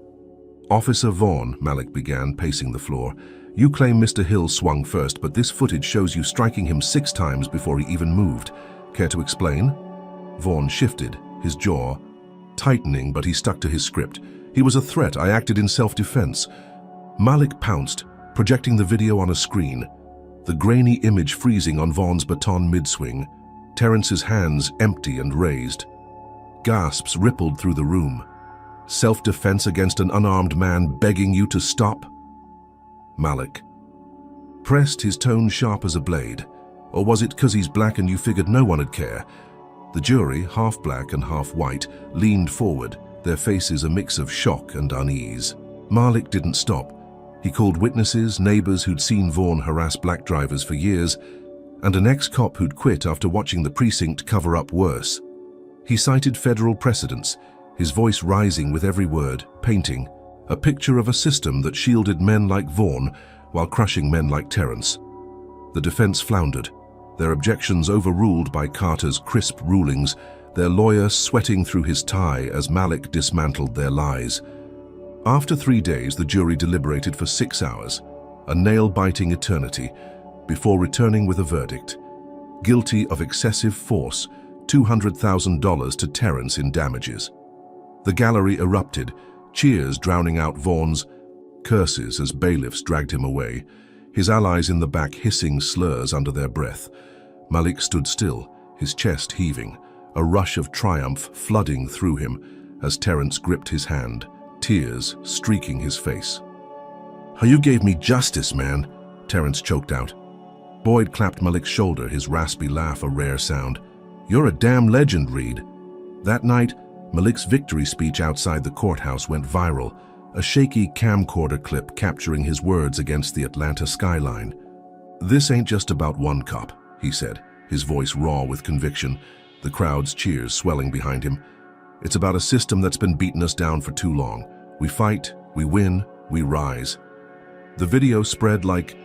"Officer Vaughn," Malik began, pacing the floor, "you claim Mr. Hill swung first, but this footage shows you striking him 6 times before he even moved. Care to explain?" Vaughn shifted, his jaw tightening, but he stuck to his script. "He was a threat. I acted in self-defense." Malik pounced, projecting the video on a screen, the grainy image freezing on Vaughn's baton mid-swing, Terence's hands empty and raised. Gasps rippled through the room. "Self-defense against an unarmed man begging you to stop?" Malik pressed, his tone sharp as a blade. "Or was it 'cause he's black and you figured no one would care?" The jury, half black and half white, leaned forward, their faces a mix of shock and unease. Malik didn't stop. He called witnesses, neighbors who'd seen Vaughn harass black drivers for years, and an ex-cop who'd quit after watching the precinct cover up worse. He cited federal precedents, his voice rising with every word, painting a picture of a system that shielded men like Vaughn while crushing men like Terence. The defense floundered, their objections overruled by Carter's crisp rulings, their lawyer sweating through his tie as Malik dismantled their lies. After 3 days, the jury deliberated for 6 hours, a nail-biting eternity, before returning with a verdict. Guilty of excessive force, $200,000 to Terence in damages. The gallery erupted, cheers drowning out Vaughn's curses as bailiffs dragged him away, his allies in the back hissing slurs under their breath. Malik stood still, his chest heaving, a rush of triumph flooding through him as Terence gripped his hand, tears streaking his face. "You gave me justice, man," Terence choked out. Boyd clapped Malik's shoulder, his raspy laugh a rare sound. "You're a damn legend, Reed." That night, Malik's victory speech outside the courthouse went viral, a shaky camcorder clip capturing his words against the Atlanta skyline. "This ain't just about one cop," he said, his voice raw with conviction, the crowd's cheers swelling behind him. "It's about a system that's been beating us down for too long. We fight, we win, we rise." The video spread like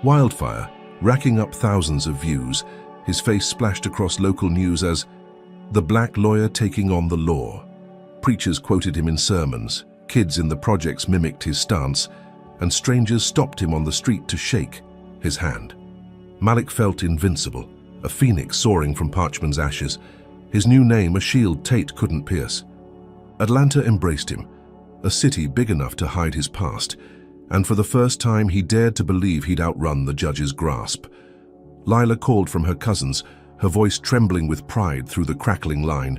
wildfire, racking up thousands of views. His face splashed across local news as The black lawyer taking on the law. Preachers quoted him in sermons, kids in the projects mimicked his stance, and strangers stopped him on the street to shake his hand. Malik felt invincible, a phoenix soaring from parchment's ashes, his new name a shield Tate couldn't pierce. Atlanta embraced him, a city big enough to hide his past, and for the first time he dared to believe he'd outrun the judge's grasp. Lila called from her cousins, her voice trembling with pride through the crackling line.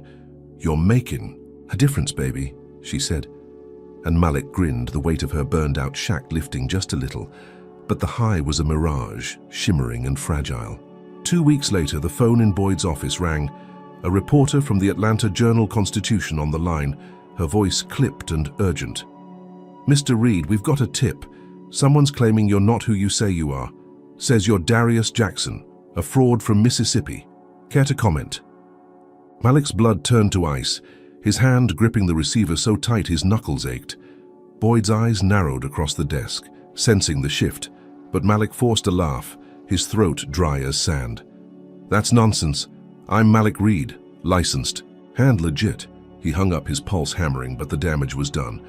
"You're making a difference, baby," she said. And Malik grinned, the weight of her burned-out shack lifting just a little. But the high was a mirage, shimmering and fragile. 2 weeks later, the phone in Boyd's office rang. A reporter from the Atlanta Journal-Constitution on the line, her voice clipped and urgent. "Mr. Reed, we've got a tip. Someone's claiming you're not who you say you are. Says you're Darius Jackson, a fraud from Mississippi. Care to comment?" Malik's blood turned to ice, his hand gripping the receiver so tight his knuckles ached. Boyd's eyes narrowed across the desk, sensing the shift, but Malik forced a laugh, his throat dry as sand. "That's nonsense. I'm Malik Reed, licensed, and legit." He hung up, his pulse hammering, but the damage was done.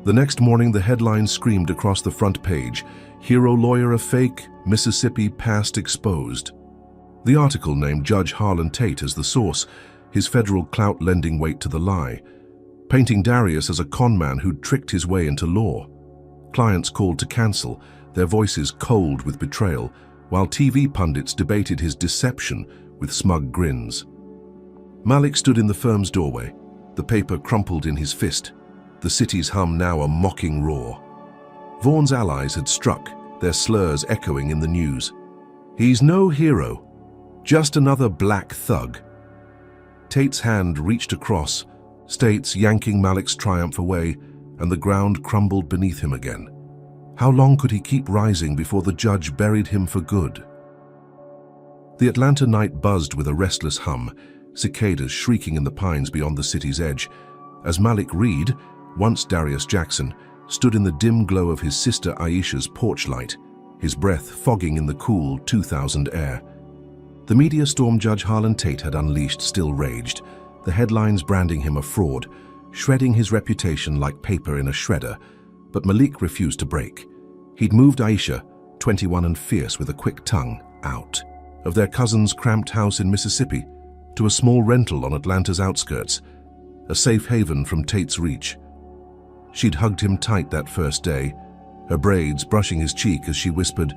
The next morning, the headline screamed across the front page, "Hero lawyer a fake, Mississippi past exposed." The article named Judge Harlan Tate as the source, his federal clout lending weight to the lie, painting Darius as a conman who'd tricked his way into law. Clients called to cancel, their voices cold with betrayal, while TV pundits debated his deception with smug grins. Malik stood in the firm's doorway, the paper crumpled in his fist, the city's hum now a mocking roar. Vaughn's allies had struck, their slurs echoing in the news. "He's no hero, just another black thug." Tate's hand reached across, States yanking Malik's triumph away, and the ground crumbled beneath him again. How long could he keep rising before the judge buried him for good? The Atlanta night buzzed with a restless hum, cicadas shrieking in the pines beyond the city's edge, as Malik Reed, once Darius Jackson, stood in the dim glow of his sister Aisha's porch light, his breath fogging in the cool 2000 air. The media storm Judge Harlan Tate had unleashed still raged, the headlines branding him a fraud, shredding his reputation like paper in a shredder. But Malik refused to break. He'd moved Aisha, 21 and fierce with a quick tongue, out of their cousin's cramped house in Mississippi to a small rental on Atlanta's outskirts, a safe haven from Tate's reach. She'd hugged him tight that first day, her braids brushing his cheek as she whispered,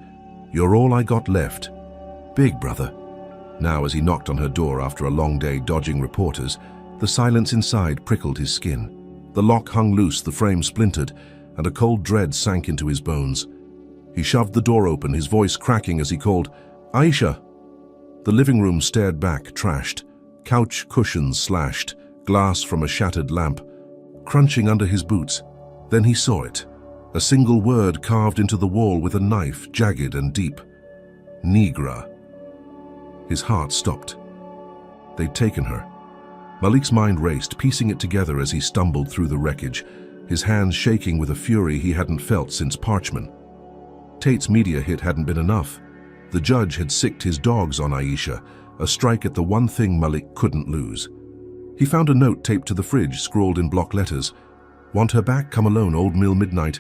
"You're all I got left, big brother." Now, as he knocked on her door after a long day dodging reporters, the silence inside prickled his skin. The lock hung loose, the frame splintered, and a cold dread sank into his bones. He shoved the door open, his voice cracking as he called, "Aisha!" The living room stared back, trashed, couch cushions slashed, glass from a shattered lamp, crunching under his boots. Then he saw it, a single word carved into the wall with a knife, jagged and deep. Negra. His heart stopped. They'd taken her. Malik's mind raced, piecing it together as he stumbled through the wreckage, his hands shaking with a fury he hadn't felt since Parchman. Tate's media hit hadn't been enough. The judge had sicked his dogs on Aisha, a strike at the one thing Malik couldn't lose. He found a note taped to the fridge, scrawled in block letters. "Want her back? Come alone, Old Mill Midnight."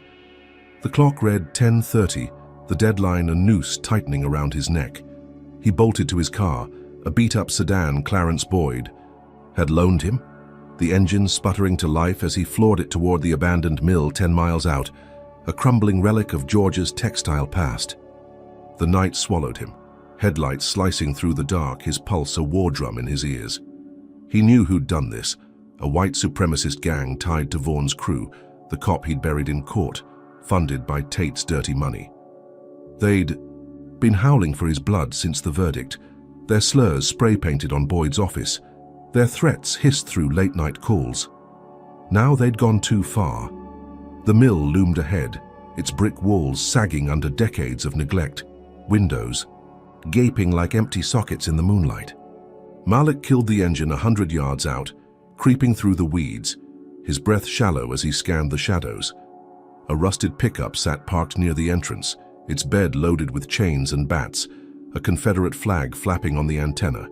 The clock read 10:30, the deadline a noose tightening around his neck. He bolted to his car, a beat-up sedan Clarence Boyd had loaned him, the engine sputtering to life as he floored it toward the abandoned mill 10 miles out, a crumbling relic of Georgia's textile past. The night swallowed him, headlights slicing through the dark, his pulse a war drum in his ears. He knew who'd done this, a white supremacist gang tied to Vaughn's crew, the cop he'd buried in court, funded by Tate's dirty money. They'd been howling for his blood since the verdict, their slurs spray-painted on Boyd's office, their threats hissed through late-night calls. Now they'd gone too far. The mill loomed ahead, its brick walls sagging under decades of neglect, windows gaping like empty sockets in the moonlight. Malik killed the engine 100 yards out, creeping through the weeds, his breath shallow as he scanned the shadows. A rusted pickup sat parked near the entrance, its bed loaded with chains and bats, a Confederate flag flapping on the antenna.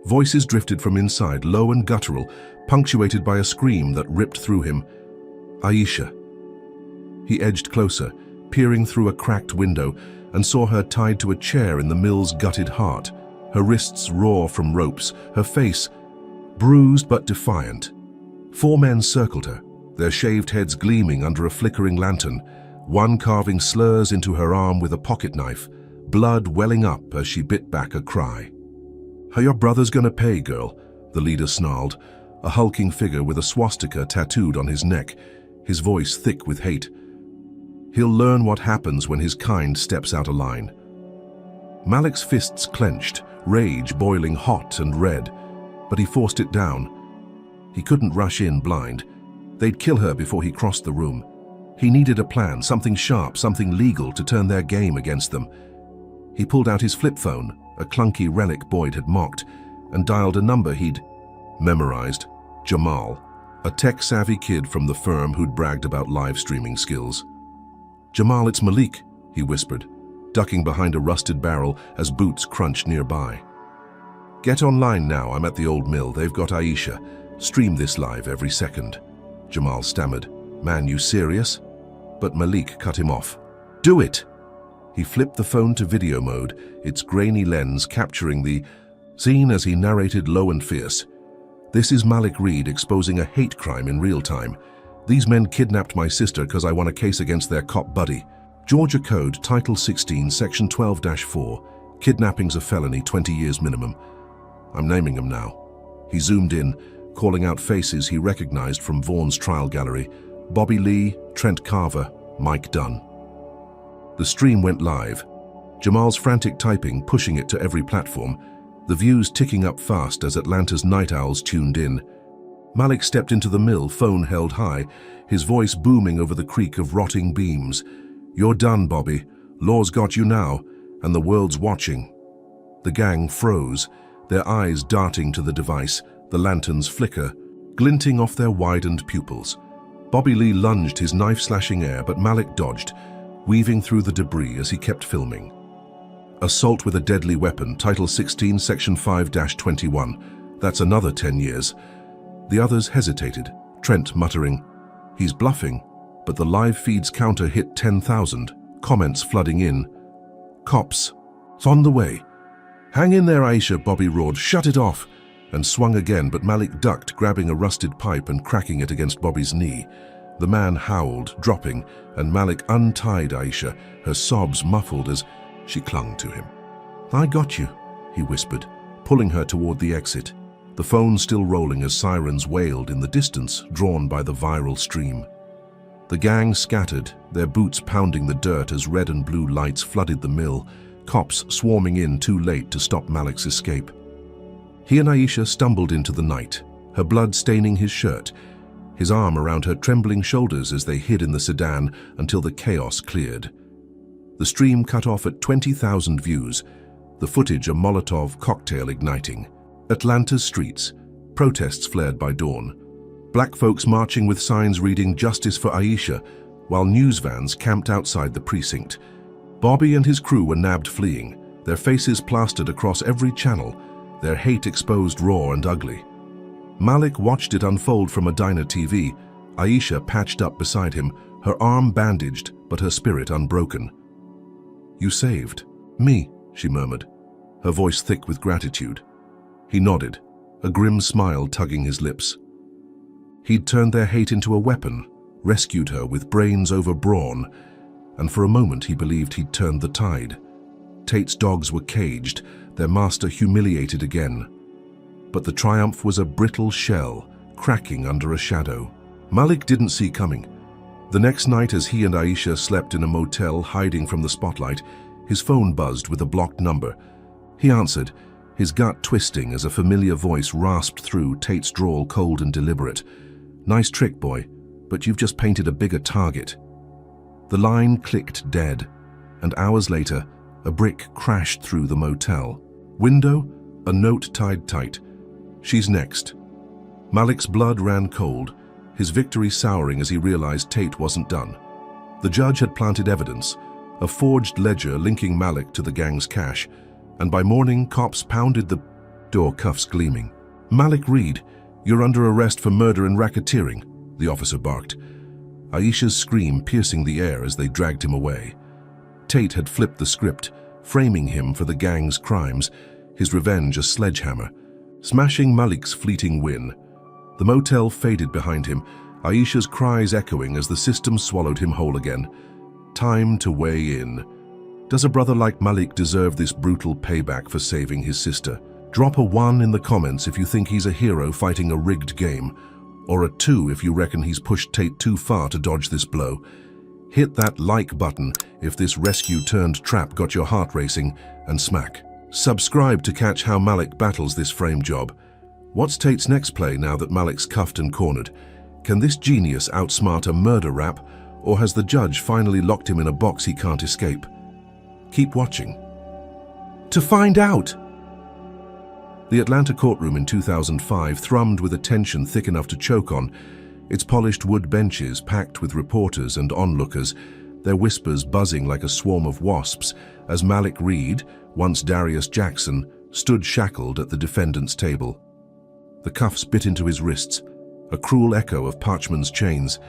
Voices drifted from inside, low and guttural, punctuated by a scream that ripped through him. Aisha. He edged closer, peering through a cracked window, and saw her tied to a chair in the mill's gutted heart, her wrists raw from ropes, her face bruised but defiant. 4 men circled her, their shaved heads gleaming under a flickering lantern, one carving slurs into her arm with a pocket knife, blood welling up as she bit back a cry. "How your brother's gonna pay, girl?" the leader snarled, a hulking figure with a swastika tattooed on his neck, his voice thick with hate. "He'll learn what happens when his kind steps out of line." Malik's fists clenched, rage boiling hot and red, but he forced it down. He couldn't rush in blind. They'd kill her before he crossed the room. He needed a plan, something sharp, something legal to turn their game against them. He pulled out his flip phone, a clunky relic Boyd had mocked, and dialed a number he'd memorized. Jamal, a tech-savvy kid from the firm who'd bragged about live streaming skills. "Jamal, it's Malik," he whispered, ducking behind a rusted barrel as boots crunched nearby. "Get online now, I'm at the old mill, they've got Aisha. Stream this live every second." Jamal stammered. "Man, you serious?" But Malik cut him off. "Do it!" He flipped the phone to video mode, its grainy lens capturing the scene as he narrated low and fierce. "This is Malik Reed exposing a hate crime in real time. These men kidnapped my sister because I won a case against their cop buddy. Georgia Code, Title 16, Section 12-4. Kidnapping's a felony, 20 years minimum. I'm naming them now." He zoomed in, calling out faces he recognized from Vaughn's trial gallery. Bobby Lee, Trent Carver, Mike Dunn. The stream went live. Jamal's frantic typing pushing it to every platform, the views ticking up fast as Atlanta's night owls tuned in. Malik stepped into the mill, phone held high, his voice booming over the creak of rotting beams. "You're done, Bobby. Law's got you now, and the world's watching." The gang froze, their eyes darting to the device, the lantern's flicker, glinting off their widened pupils. Bobby Lee lunged his knife-slashing air, but Malik dodged, weaving through the debris as he kept filming. "Assault with a deadly weapon, Title 16, Section 5-21. That's another 10 years. The others hesitated, Trent muttering, "He's bluffing," but the live feed's counter hit 10,000, comments flooding in. "Cops, it's on the way." "Hang in there, Aisha," Bobby roared, "shut it off," and swung again, but Malik ducked, grabbing a rusted pipe and cracking it against Bobby's knee. The man howled, dropping, and Malik untied Aisha, her sobs muffled as she clung to him. "I got you," he whispered, pulling her toward the exit, the phone still rolling as sirens wailed in the distance, drawn by the viral stream. The gang scattered, their boots pounding the dirt as red and blue lights flooded the mill, cops swarming in too late to stop Malik's escape. He and Aisha stumbled into the night, her blood staining his shirt, his arm around her trembling shoulders as they hid in the sedan until the chaos cleared. The stream cut off at 20,000 views, the footage a Molotov cocktail igniting. Atlanta's streets, protests flared by dawn. Black folks marching with signs reading "Justice for Aisha," while news vans camped outside the precinct. Bobby and his crew were nabbed fleeing, their faces plastered across every channel, their hate exposed raw and ugly. Malik watched it unfold from a diner TV, Aisha patched up beside him, her arm bandaged but her spirit unbroken. "You saved me," she murmured, her voice thick with gratitude. He nodded, a grim smile tugging his lips. He'd turned their hate into a weapon, rescued her with brains over brawn, and for a moment he believed he'd turned the tide. Tate's dogs were caged, their master humiliated again. But the triumph was a brittle shell, cracking under a shadow. Malik didn't see coming. The next night, as he and Aisha slept in a motel hiding from the spotlight, his phone buzzed with a blocked number. He answered, his gut twisting as a familiar voice rasped through, Tate's drawl cold and deliberate. "Nice trick, boy, but you've just painted a bigger target." The line clicked dead, and hours later, a brick crashed through the motel. Window, a note tied tight. "She's next." Malik's blood ran cold, his victory souring as he realized Tate wasn't done. The judge had planted evidence, a forged ledger linking Malik to the gang's cash, and by morning cops pounded the door cuffs gleaming. "Malik Reed, you're under arrest for murder and racketeering," the officer barked. Aisha's scream piercing the air as they dragged him away. Tate had flipped the script, framing him for the gang's crimes, his revenge a sledgehammer, smashing Malik's fleeting win. The motel faded behind him, Aisha's cries echoing as the system swallowed him whole again. Time to weigh in. Does a brother like Malik deserve this brutal payback for saving his sister? Drop a 1 in the comments if you think he's a hero fighting a rigged game, or a 2 if you reckon he's pushed Tate too far to dodge this blow. Hit that like button if this rescue-turned-trap got your heart racing, and smack. Subscribe to catch how Malik battles this frame job. What's Tate's next play now that Malik's cuffed and cornered? Can this genius outsmart a murder rap, or has the judge finally locked him in a box he can't escape? Keep watching to find out. The Atlanta courtroom in 2005 thrummed with a tension thick enough to choke on, its polished wood benches packed with reporters and onlookers, their whispers buzzing like a swarm of wasps as Malik Reed, once Darius Jackson, stood shackled at the defendant's table. The cuffs bit into his wrists, a cruel echo of Parchman's chains,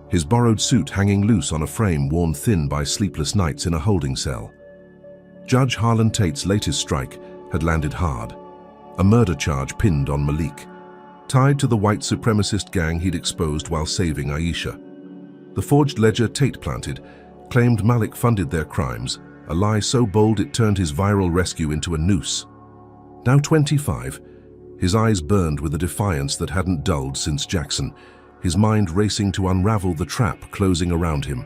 his borrowed suit hanging loose on a frame worn thin by sleepless nights in a holding cell. Judge Harlan Tate's latest strike had landed hard, a murder charge pinned on Malik, tied to the white supremacist gang he'd exposed while saving Aisha. The forged ledger Tate planted claimed Malik funded their crimes, a lie so bold it turned his viral rescue into a noose. Now 25, his eyes burned with a defiance that hadn't dulled since Jackson, his mind racing to unravel the trap closing around him.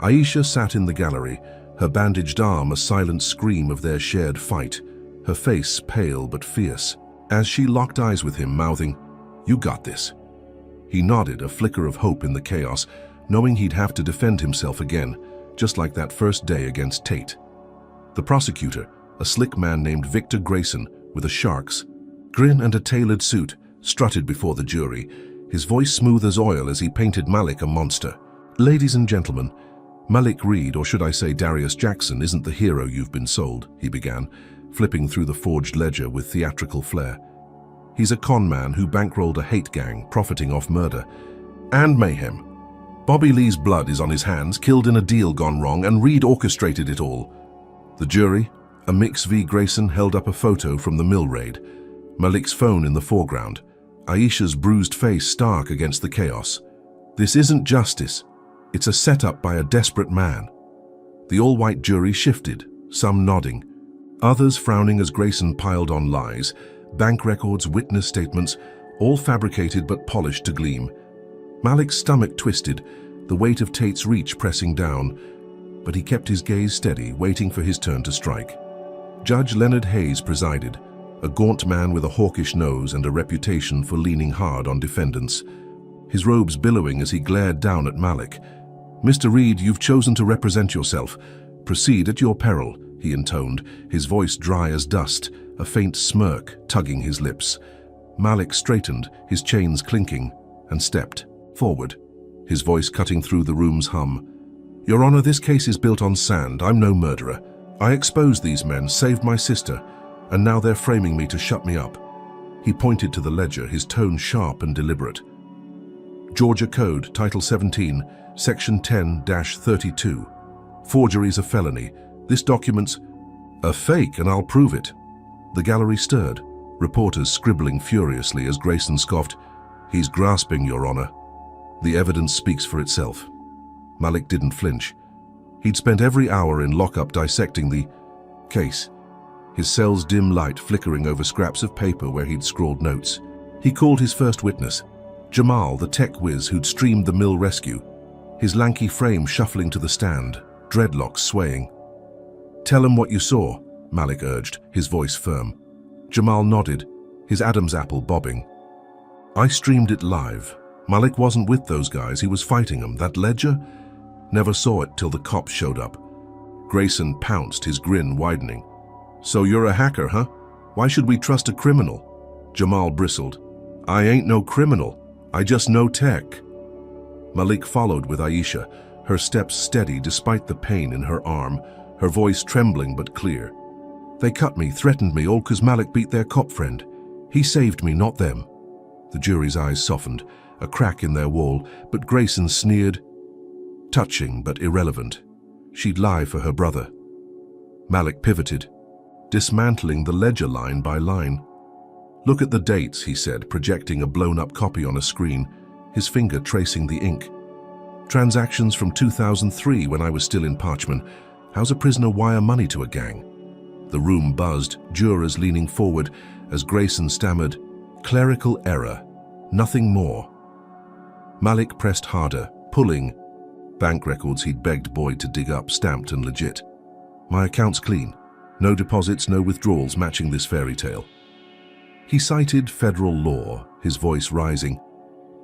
Aisha sat in the gallery, her bandaged arm a silent scream of their shared fight, her face pale but fierce, as she locked eyes with him, mouthing, "You got this." He nodded, a flicker of hope in the chaos, knowing he'd have to defend himself again, just like that first day against Tate. The prosecutor, a slick man named Victor Grayson, with a shark's grin and a tailored suit, strutted before the jury, his voice smooth as oil as he painted Malik a monster. "Ladies and gentlemen, Malik Reed, or should I say Darius Jackson, isn't the hero you've been sold," he began, flipping through the forged ledger with theatrical flair. "He's a con man who bankrolled a hate gang, profiting off murder and mayhem. Bobby Lee's blood is on his hands, killed in a deal gone wrong, and Reed orchestrated it all." The jury, a Mix v. Grayson, held up a photo from the mill raid, Malik's phone in the foreground, Aisha's bruised face stark against the chaos. "This isn't justice. It's a setup by a desperate man." The all-white jury shifted, some nodding, others frowning as Grayson piled on lies, bank records, witness statements, all fabricated but polished to gleam. Malik's stomach twisted, the weight of Tate's reach pressing down, but he kept his gaze steady, waiting for his turn to strike. Judge Leonard Hayes presided, a gaunt man with a hawkish nose and a reputation for leaning hard on defendants, his robes billowing as he glared down at Malik. "Mr. Reed, you've chosen to represent yourself. Proceed at your peril," he intoned, his voice dry as dust, a faint smirk tugging his lips. Malik straightened, his chains clinking, and stepped forward, his voice cutting through the room's hum. "Your Honor, this case is built on sand. I'm no murderer. I exposed these men, saved my sister, and now they're framing me to shut me up." He pointed to the ledger, his tone sharp and deliberate. "Georgia Code, Title 17, Section 10-32. Forgery's a felony. This document's a fake, and I'll prove it." The gallery stirred, reporters scribbling furiously as Grayson scoffed, "He's grasping, Your Honor." The evidence speaks for itself. Malik didn't flinch. He'd spent every hour in lockup dissecting the case, his cell's dim light flickering over scraps of paper where he'd scrawled notes. He called his first witness, Jamal, the tech whiz who'd streamed the mill rescue, his lanky frame shuffling to the stand, dreadlocks swaying. "Tell him what you saw," Malik urged, his voice firm. Jamal nodded, his Adam's apple bobbing. "I streamed it live. Malik wasn't with those guys, he was fighting them. That ledger? Never saw it till the cops showed up." Grayson pounced, his grin widening. "So you're a hacker, huh? Why should we trust a criminal?" Jamal bristled. "I ain't no criminal. I just know tech." Malik followed with Aisha, her steps steady despite the pain in her arm, her voice trembling but clear. They cut me, threatened me, all 'cause Malik beat their cop friend. He saved me, not them." The jury's eyes softened, a crack in their wall, but Grayson sneered. Touching but irrelevant. She'd lie for her brother. Malik pivoted, dismantling the ledger line by line. "Look at the dates," he said, projecting a blown-up copy on a screen, his finger tracing the ink. "Transactions from 2003 when I was still in Parchman. How's a prisoner wire money to a gang?" The room buzzed, jurors leaning forward as Grayson stammered, "Clerical error, nothing more." Malik pressed harder, pulling. Bank records he'd begged Boyd to dig up, stamped and legit. "My account's clean. No deposits, no withdrawals matching this fairy tale." He cited federal law, his voice rising.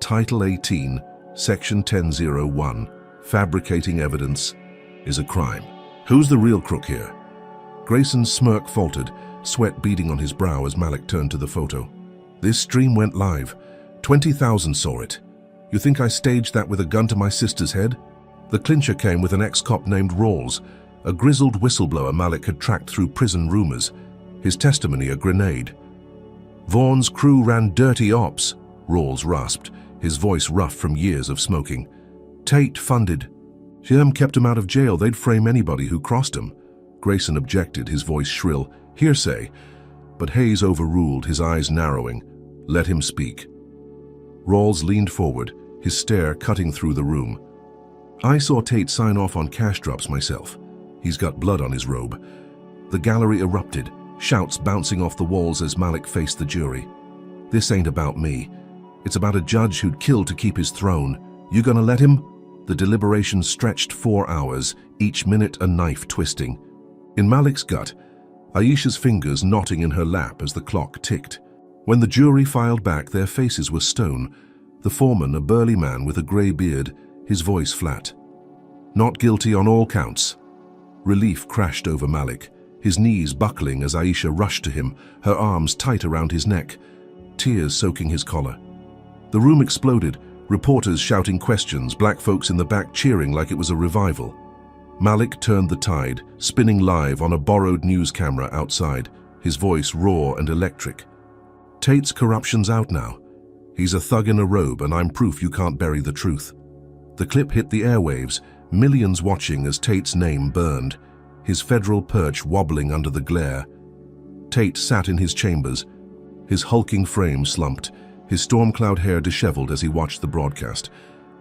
Title 18, Section 1001, fabricating evidence is a crime. "Who's the real crook here?" Grayson's smirk faltered, sweat beading on his brow as Malik turned to the photo. "This stream went live. 20,000 saw it. You think I staged that with a gun to my sister's head?" The clincher came with an ex-cop named Rawls, a grizzled whistleblower Malik had tracked through prison rumors. His testimony a grenade. "Vaughn's crew ran dirty ops," Rawls rasped, his voice rough from years of smoking. "Tate funded. Them kept him out of jail. They'd frame anybody who crossed him." Grayson objected, his voice shrill. "Hearsay." But Hayes overruled, his eyes narrowing. "Let him speak." Rawls leaned forward, his stare cutting through the room. "I saw Tate sign off on cash drops myself. He's got blood on his robe." The gallery erupted, shouts bouncing off the walls as Malik faced the jury. "This ain't about me. It's about a judge who'd kill to keep his throne. You gonna let him?" The deliberations stretched 4 hours, each minute a knife twisting. In Malik's gut, Aisha's fingers knotting in her lap as the clock ticked. When the jury filed back, their faces were stone. The foreman, a burly man with a grey beard, his voice flat. "Not guilty on all counts." Relief crashed over Malik, his knees buckling as Aisha rushed to him, her arms tight around his neck, tears soaking his collar. The room exploded, reporters shouting questions, black folks in the back cheering like it was a revival. Malik turned the tide, spinning live on a borrowed news camera outside, his voice raw and electric. "Tate's corruption's out now. He's a thug in a robe, and I'm proof you can't bury the truth." The clip hit the airwaves, millions watching as Tate's name burned, his federal perch wobbling under the glare. Tate sat in his chambers, his hulking frame slumped, his storm cloud hair disheveled as he watched the broadcast,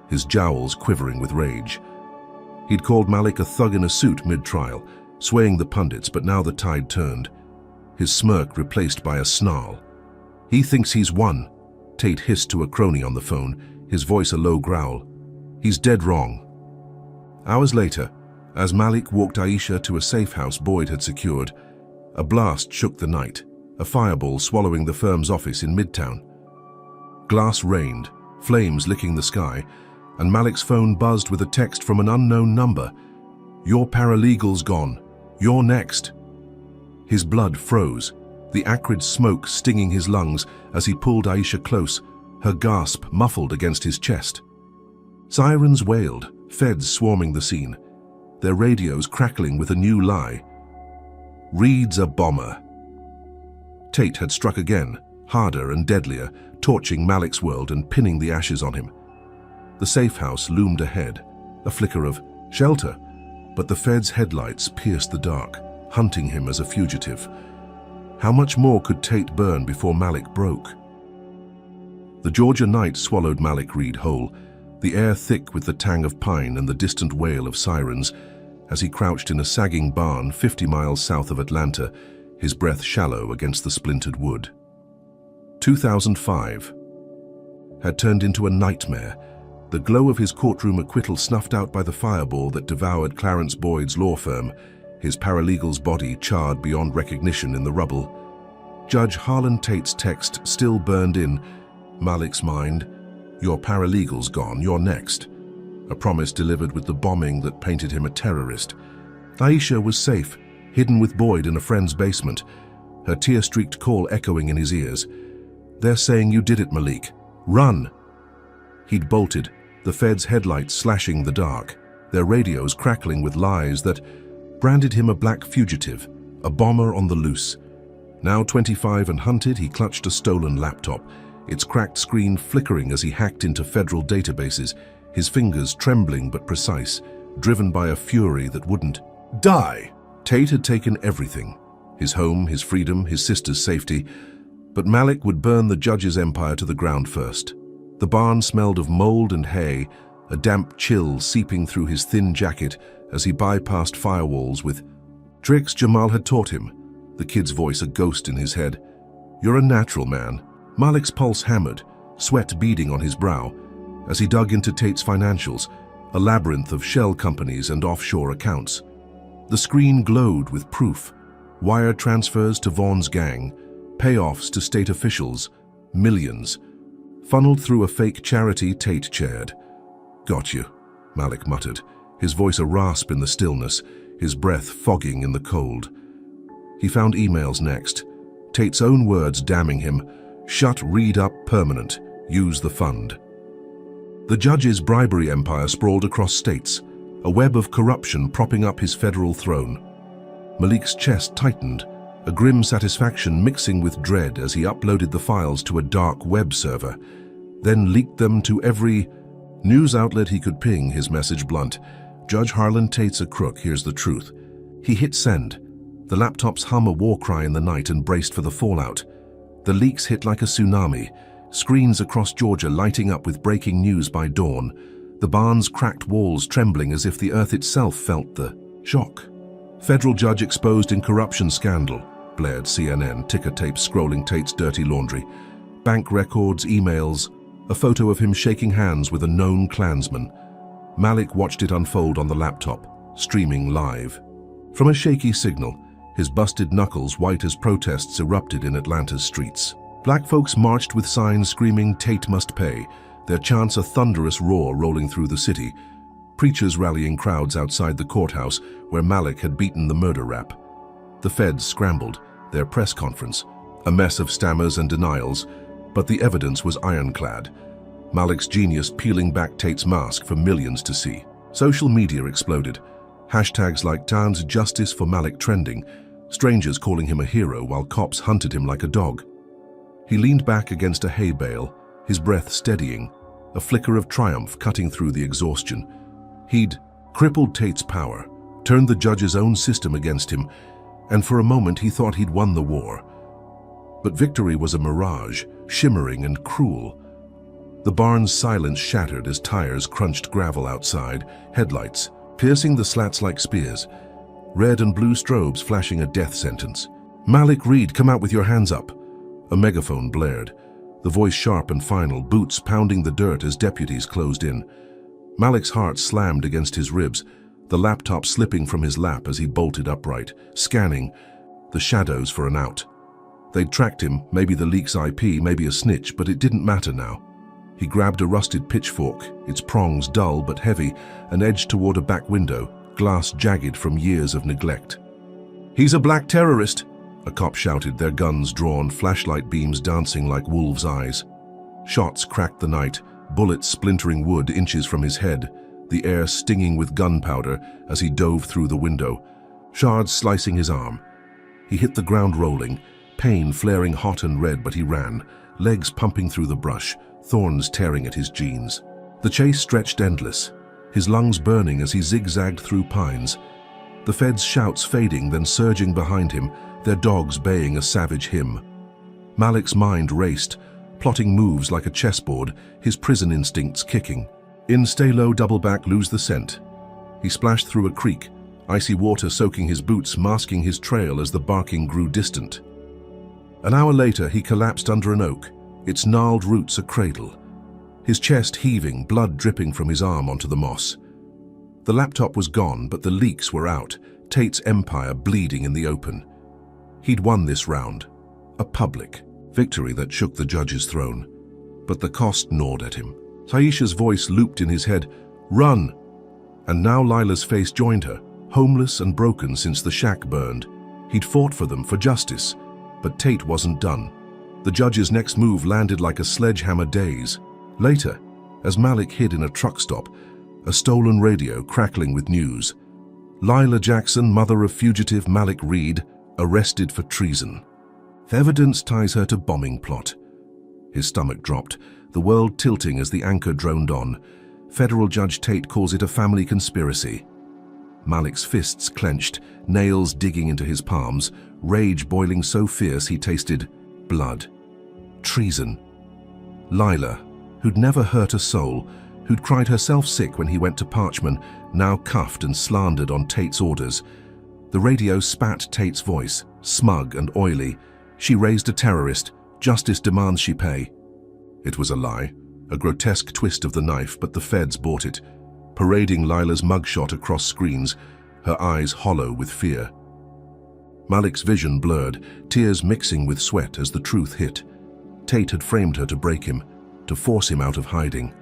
his jowls quivering with rage. He'd called Malik a thug in a suit mid-trial, swaying the pundits, but now the tide turned, his smirk replaced by a snarl. "He thinks he's won," Tate hissed to a crony on the phone, his voice a low growl. "He's dead wrong." Hours later, as Malik walked Aisha to a safe house Boyd had secured, a blast shook the night, a fireball swallowing the firm's office in Midtown. Glass rained, flames licking the sky, and Malik's phone buzzed with a text from an unknown number. "Your paralegal's gone. You're next." His blood froze, the acrid smoke stinging his lungs as he pulled Aisha close, her gasp muffled against his chest. Sirens wailed, feds swarming the scene, their radios crackling with a new lie. "Reed's a bomber." Tate had struck again, harder and deadlier, torching Malik's world and pinning the ashes on him. The safe house loomed ahead, a flicker of shelter, but the feds' headlights pierced the dark, hunting him as a fugitive. How much more could Tate burn before Malik broke? The Georgia night swallowed Malik Reed whole, the air thick with the tang of pine and the distant wail of sirens, as he crouched in a sagging barn 50 miles south of Atlanta, his breath shallow against the splintered wood. 2005 had turned into a nightmare, the glow of his courtroom acquittal snuffed out by the fireball that devoured Clarence Boyd's law firm, his paralegal's body charred beyond recognition in the rubble. Judge Harlan Tate's text still burned in Malik's mind. "Your paralegal's gone, you're next." A promise delivered with the bombing that painted him a terrorist. Aisha was safe, hidden with Boyd in a friend's basement, her tear-streaked call echoing in his ears. "They're saying you did it, Malik. Run!" He'd bolted, the feds' headlights slashing the dark, their radios crackling with lies that branded him a black fugitive, a bomber on the loose. Now 25 and hunted, he clutched a stolen laptop, its cracked screen flickering as he hacked into federal databases, his fingers trembling but precise, driven by a fury that wouldn't die. Tate had taken everything, his home, his freedom, his sister's safety, but Malik would burn the judge's empire to the ground first. The barn smelled of mold and hay, a damp chill seeping through his thin jacket as he bypassed firewalls with tricks Jamal had taught him, the kid's voice a ghost in his head. "You're a natural man." Malik's pulse hammered, sweat beading on his brow, as he dug into Tate's financials, a labyrinth of shell companies and offshore accounts. The screen glowed with proof: wire transfers to Vaughn's gang, payoffs to state officials, millions, funneled through a fake charity Tate chaired. "Got you," Malik muttered, his voice a rasp in the stillness, his breath fogging in the cold. He found emails next, Tate's own words damning him: "Shut Reed up permanent, use the fund." The judge's bribery empire sprawled across states, a web of corruption propping up his federal throne. Malik's chest tightened, a grim satisfaction mixing with dread as he uploaded the files to a dark web server, then leaked them to every news outlet he could ping, his message blunt: "Judge Harlan Tate's a crook, here's the truth." He hit send. The laptops hum a war cry in the night and braced for the fallout. The leaks hit like a tsunami, screens across Georgia lighting up with breaking news by dawn, the barn's cracked walls trembling as if the earth itself felt the shock. "Federal judge exposed in corruption scandal," blared CNN, ticker tape scrolling Tate's dirty laundry. Bank records, emails, a photo of him shaking hands with a known Klansman. Malik watched it unfold on the laptop, streaming live. From a shaky signal, his busted knuckles white as protests erupted in Atlanta's streets. Black folks marched with signs screaming "Tate must pay," their chants a thunderous roar rolling through the city. Preachers rallying crowds outside the courthouse where Malik had beaten the murder rap. The feds scrambled, their press conference, a mess of stammers and denials, but the evidence was ironclad. Malik's genius peeling back Tate's mask for millions to see. Social media exploded. Hashtags like "Towns Justice for Malik" trending, strangers calling him a hero while cops hunted him like a dog. He leaned back against a hay bale, his breath steadying, a flicker of triumph cutting through the exhaustion. He'd crippled Tate's power, turned the judge's own system against him, and for a moment he thought he'd won the war. But victory was a mirage, shimmering and cruel. The barn's silence shattered as tires crunched gravel outside, headlights piercing the slats like spears, red and blue strobes flashing a death sentence. "Malik Reed, come out with your hands up." A megaphone blared, the voice sharp and final, boots pounding the dirt as deputies closed in. Malik's heart slammed against his ribs, the laptop slipping from his lap as he bolted upright, scanning the shadows for an out. They'd tracked him, maybe the leak's IP, maybe a snitch, but it didn't matter now. He grabbed a rusted pitchfork, its prongs dull but heavy, and edged toward a back window, glass jagged from years of neglect. "He's a black terrorist," a cop shouted, their guns drawn, flashlight beams dancing like wolves' eyes. Shots cracked the night, bullets splintering wood inches from his head, the air stinging with gunpowder as he dove through the window, shards slicing his arm. He hit the ground rolling, pain flaring hot and red, but he ran, legs pumping through the brush, thorns tearing at his jeans. The chase stretched endless, his lungs burning as he zigzagged through pines. The feds' shouts fading, then surging behind him, their dogs baying a savage hymn. Malik's mind raced, plotting moves like a chessboard, his prison instincts kicking. In, stay low, double back, lose the scent. He splashed through a creek, icy water soaking his boots, masking his trail as the barking grew distant. An hour later, he collapsed under an oak, its gnarled roots a cradle, his chest heaving, blood dripping from his arm onto the moss. The laptop was gone, but the leaks were out, Tate's empire bleeding in the open. He'd won this round, a public victory that shook the judge's throne. But the cost gnawed at him. Taisha's voice looped in his head, "Run!" And now Lila's face joined her, homeless and broken since the shack burned. He'd fought for them, for justice, but Tate wasn't done. The judge's next move landed like a sledgehammer days. Later, as Malik hid in a truck stop, a stolen radio crackling with news. "Lila Jackson, mother of fugitive Malik Reed, arrested for treason. Evidence ties her to bombing plot. His stomach dropped, the world tilting as the anchor droned on. Federal Judge Tate calls it a family conspiracy. Malik's fists clenched, nails digging into his palms, rage boiling so fierce he tasted blood. Treason. Lila, who'd never hurt a soul, who'd cried herself sick when he went to Parchman, now cuffed and slandered on Tate's orders. The radio spat Tate's voice, smug and oily. She raised a terrorist. Justice demands she pay. It was a lie, a grotesque twist of the knife, but the feds bought it, parading Lila's mugshot across screens, her eyes hollow with fear. Malik's vision blurred, tears mixing with sweat as the truth hit. Tate had framed her to break him, to force him out of hiding.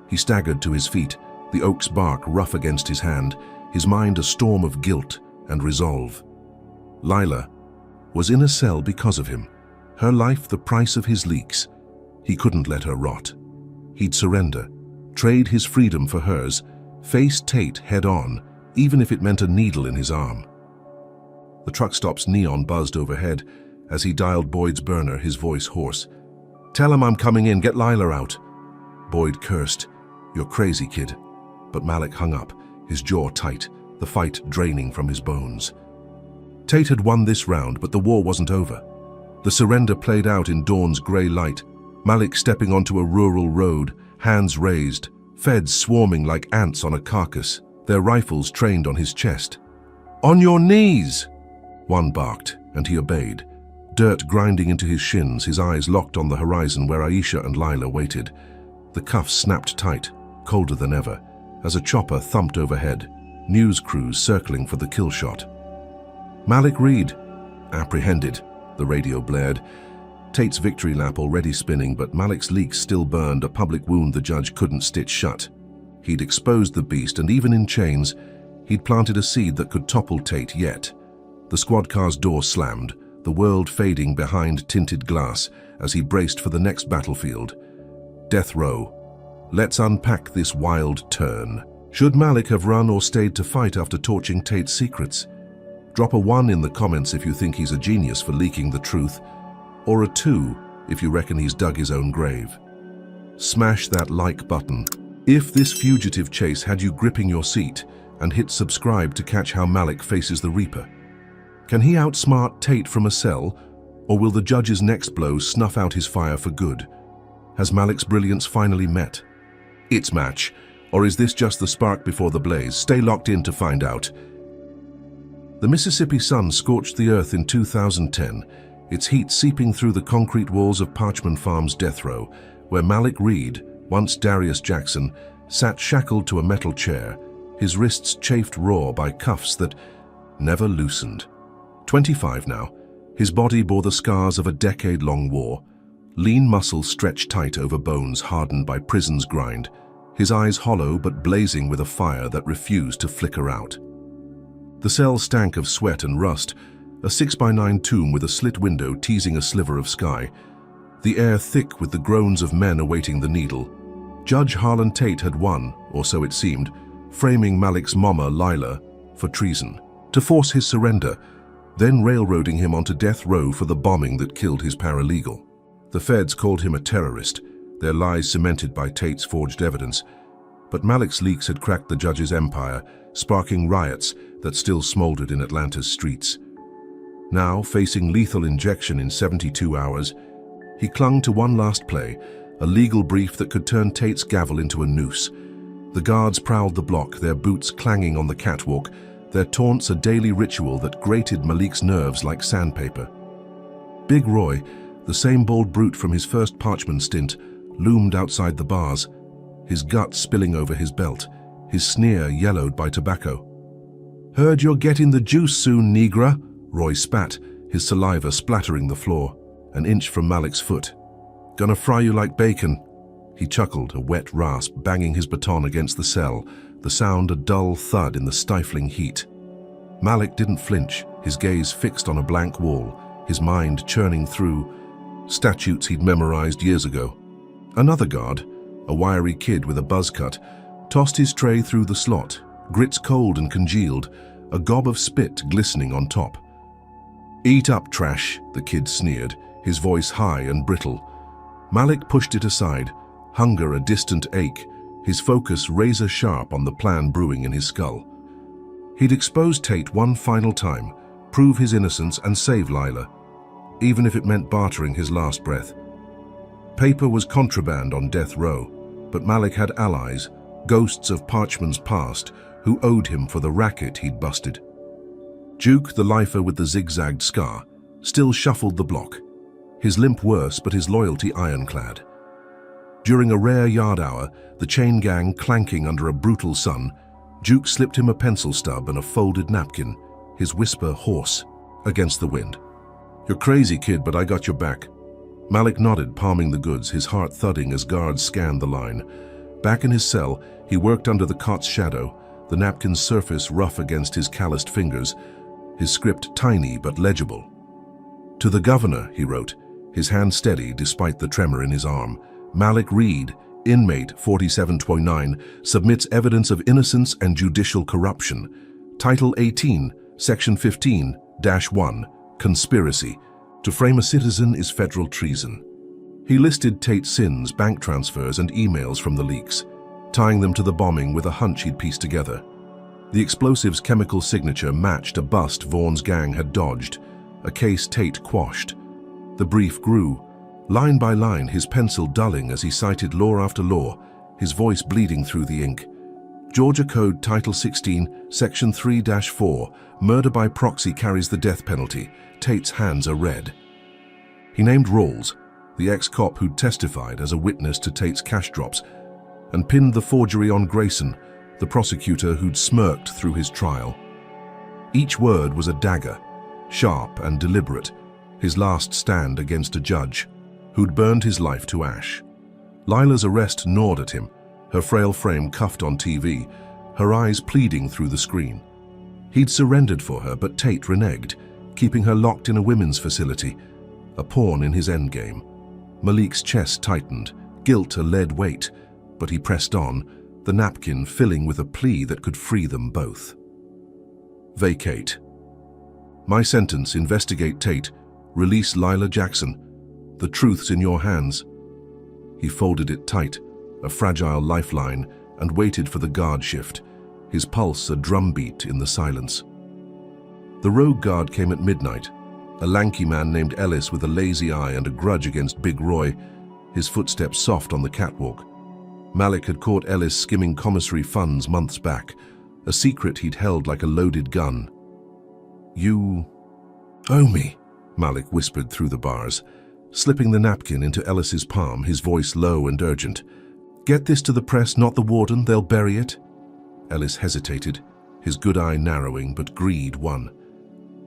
He staggered to his feet, the oak's bark rough against his hand, his mind a storm of guilt and resolve. Lila was in a cell because of him, her life the price of his leaks. He couldn't let her rot. He'd surrender, trade his freedom for hers, face Tate head-on, even if it meant a needle in his arm. The truck stop's neon buzzed overhead. As he dialed Boyd's burner, his voice hoarse. "Tell him I'm coming in, get Lila out." Boyd cursed. "You're crazy, kid." But Malik hung up, his jaw tight, the fight draining from his bones. Tate had won this round, but the war wasn't over. The surrender played out in dawn's grey light, Malik stepping onto a rural road, hands raised, feds swarming like ants on a carcass, their rifles trained on his chest. "On your knees!" One barked, and he obeyed. Dirt grinding into his shins, his eyes locked on the horizon where Aisha and Lila waited. The cuffs snapped tight, colder than ever, as a chopper thumped overhead, news crews circling for the kill shot. "Malik Reed." "Apprehended," the radio blared. Tate's victory lap already spinning, but Malik's leaks still burned, a public wound the judge couldn't stitch shut. He'd exposed the beast, and even in chains, he'd planted a seed that could topple Tate yet. The squad car's door slammed, the world fading behind tinted glass as he braced for the next battlefield. Death row. Let's unpack this wild turn. Should Malik have run or stayed to fight after torching Tate's secrets? Drop a 1 in the comments if you think he's a genius for leaking the truth, or a 2 if you reckon he's dug his own grave. Smash that like button if this fugitive chase had you gripping your seat, and hit subscribe to catch how Malik faces the Reaper. Can he outsmart Tate from a cell, or will the judge's next blow snuff out his fire for good? Has Malik's brilliance finally met its match, or is this just the spark before the blaze? Stay locked in to find out. The Mississippi sun scorched the earth in 2010, its heat seeping through the concrete walls of Parchman Farm's death row, where Malik Reed, once Darius Jackson, sat shackled to a metal chair, his wrists chafed raw by cuffs that never loosened. 25 now, his body bore the scars of a decade-long war, lean muscles stretched tight over bones hardened by prison's grind, his eyes hollow but blazing with a fire that refused to flicker out. The cell stank of sweat and rust, a 6x9 tomb with a slit window teasing a sliver of sky, the air thick with the groans of men awaiting the needle. Judge Harlan Tate had won, or so it seemed, framing Malik's mama, Lila, for treason, to force his surrender, then railroading him onto death row for the bombing that killed his paralegal. The feds called him a terrorist, their lies cemented by Tate's forged evidence. But Malik's leaks had cracked the judge's empire, sparking riots that still smoldered in Atlanta's streets. Now, facing lethal injection in 72 hours, he clung to one last play, a legal brief that could turn Tate's gavel into a noose. The guards prowled the block, their boots clanging on the catwalk, their taunts a daily ritual that grated Malik's nerves like sandpaper. Big Roy, the same bald brute from his first Parchman stint, loomed outside the bars, his guts spilling over his belt, his sneer yellowed by tobacco. "Heard you're getting the juice soon, negra," Roy spat, his saliva splattering the floor, an inch from Malik's foot. "Gonna fry you like bacon." He chuckled, a wet rasp banging his baton against the cell, the sound a dull thud in the stifling heat. Malik didn't flinch, his gaze fixed on a blank wall, his mind churning through statutes he'd memorized years ago. Another guard, a wiry kid with a buzz cut, tossed his tray through the slot, grits cold and congealed, a gob of spit glistening on top. "Eat up, trash," the kid sneered, his voice high and brittle. Malik pushed it aside, hunger a distant ache, his focus razor-sharp on the plan brewing in his skull. He'd expose Tate one final time, prove his innocence and save Lila, even if it meant bartering his last breath. Paper was contraband on death row, but Malik had allies, ghosts of Parchman's past, who owed him for the racket he'd busted. Duke, the lifer with the zigzagged scar, still shuffled the block, his limp worse but his loyalty ironclad. During a rare yard hour, the chain gang clanking under a brutal sun, Duke slipped him a pencil stub and a folded napkin, his whisper hoarse against the wind. "You're crazy, kid, but I got your back." Malik nodded, palming the goods, his heart thudding as guards scanned the line. Back in his cell, he worked under the cot's shadow, the napkin's surface rough against his calloused fingers, his script tiny but legible. "To the governor," he wrote, his hand steady despite the tremor in his arm. "Malik Reed, inmate 4729, submits evidence of innocence and judicial corruption. Title 18, Section 15-1, Conspiracy. To frame a citizen is federal treason." He listed Tate's sins, bank transfers, and emails from the leaks, tying them to the bombing with a hunch he'd pieced together. The explosive's chemical signature matched a bust Vaughan's gang had dodged, a case Tate quashed. The brief grew, line by line, his pencil dulling as he cited law after law, his voice bleeding through the ink. Georgia Code Title 16, Section 3-4, murder by proxy carries the death penalty. Tate's hands are red. He named Rawls, the ex-cop who'd testified as a witness to Tate's cash drops, and pinned the forgery on Grayson, the prosecutor who'd smirked through his trial. Each word was a dagger, sharp and deliberate, his last stand against a judge who'd burned his life to ash. Lila's arrest gnawed at him, her frail frame cuffed on TV, her eyes pleading through the screen. He'd surrendered for her, but Tate reneged, keeping her locked in a women's facility, a pawn in his endgame. Malik's chest tightened, guilt a lead weight, but he pressed on, the napkin filling with a plea that could free them both. Vacate. My sentence: investigate Tate, release Lila Jackson. The truth's in your hands. He folded it tight, a fragile lifeline, and waited for the guard shift, his pulse a drumbeat in the silence. The rogue guard came at midnight, a lanky man named Ellis with a lazy eye and a grudge against Big Roy, his footsteps soft on the catwalk. Malik had caught Ellis skimming commissary funds months back, a secret he'd held like a loaded gun. "You owe me," Malik whispered through the bars, slipping the napkin into Ellis's palm, his voice low and urgent. "Get this to the press, not the warden, they'll bury it." Ellis hesitated, his good eye narrowing, but greed won.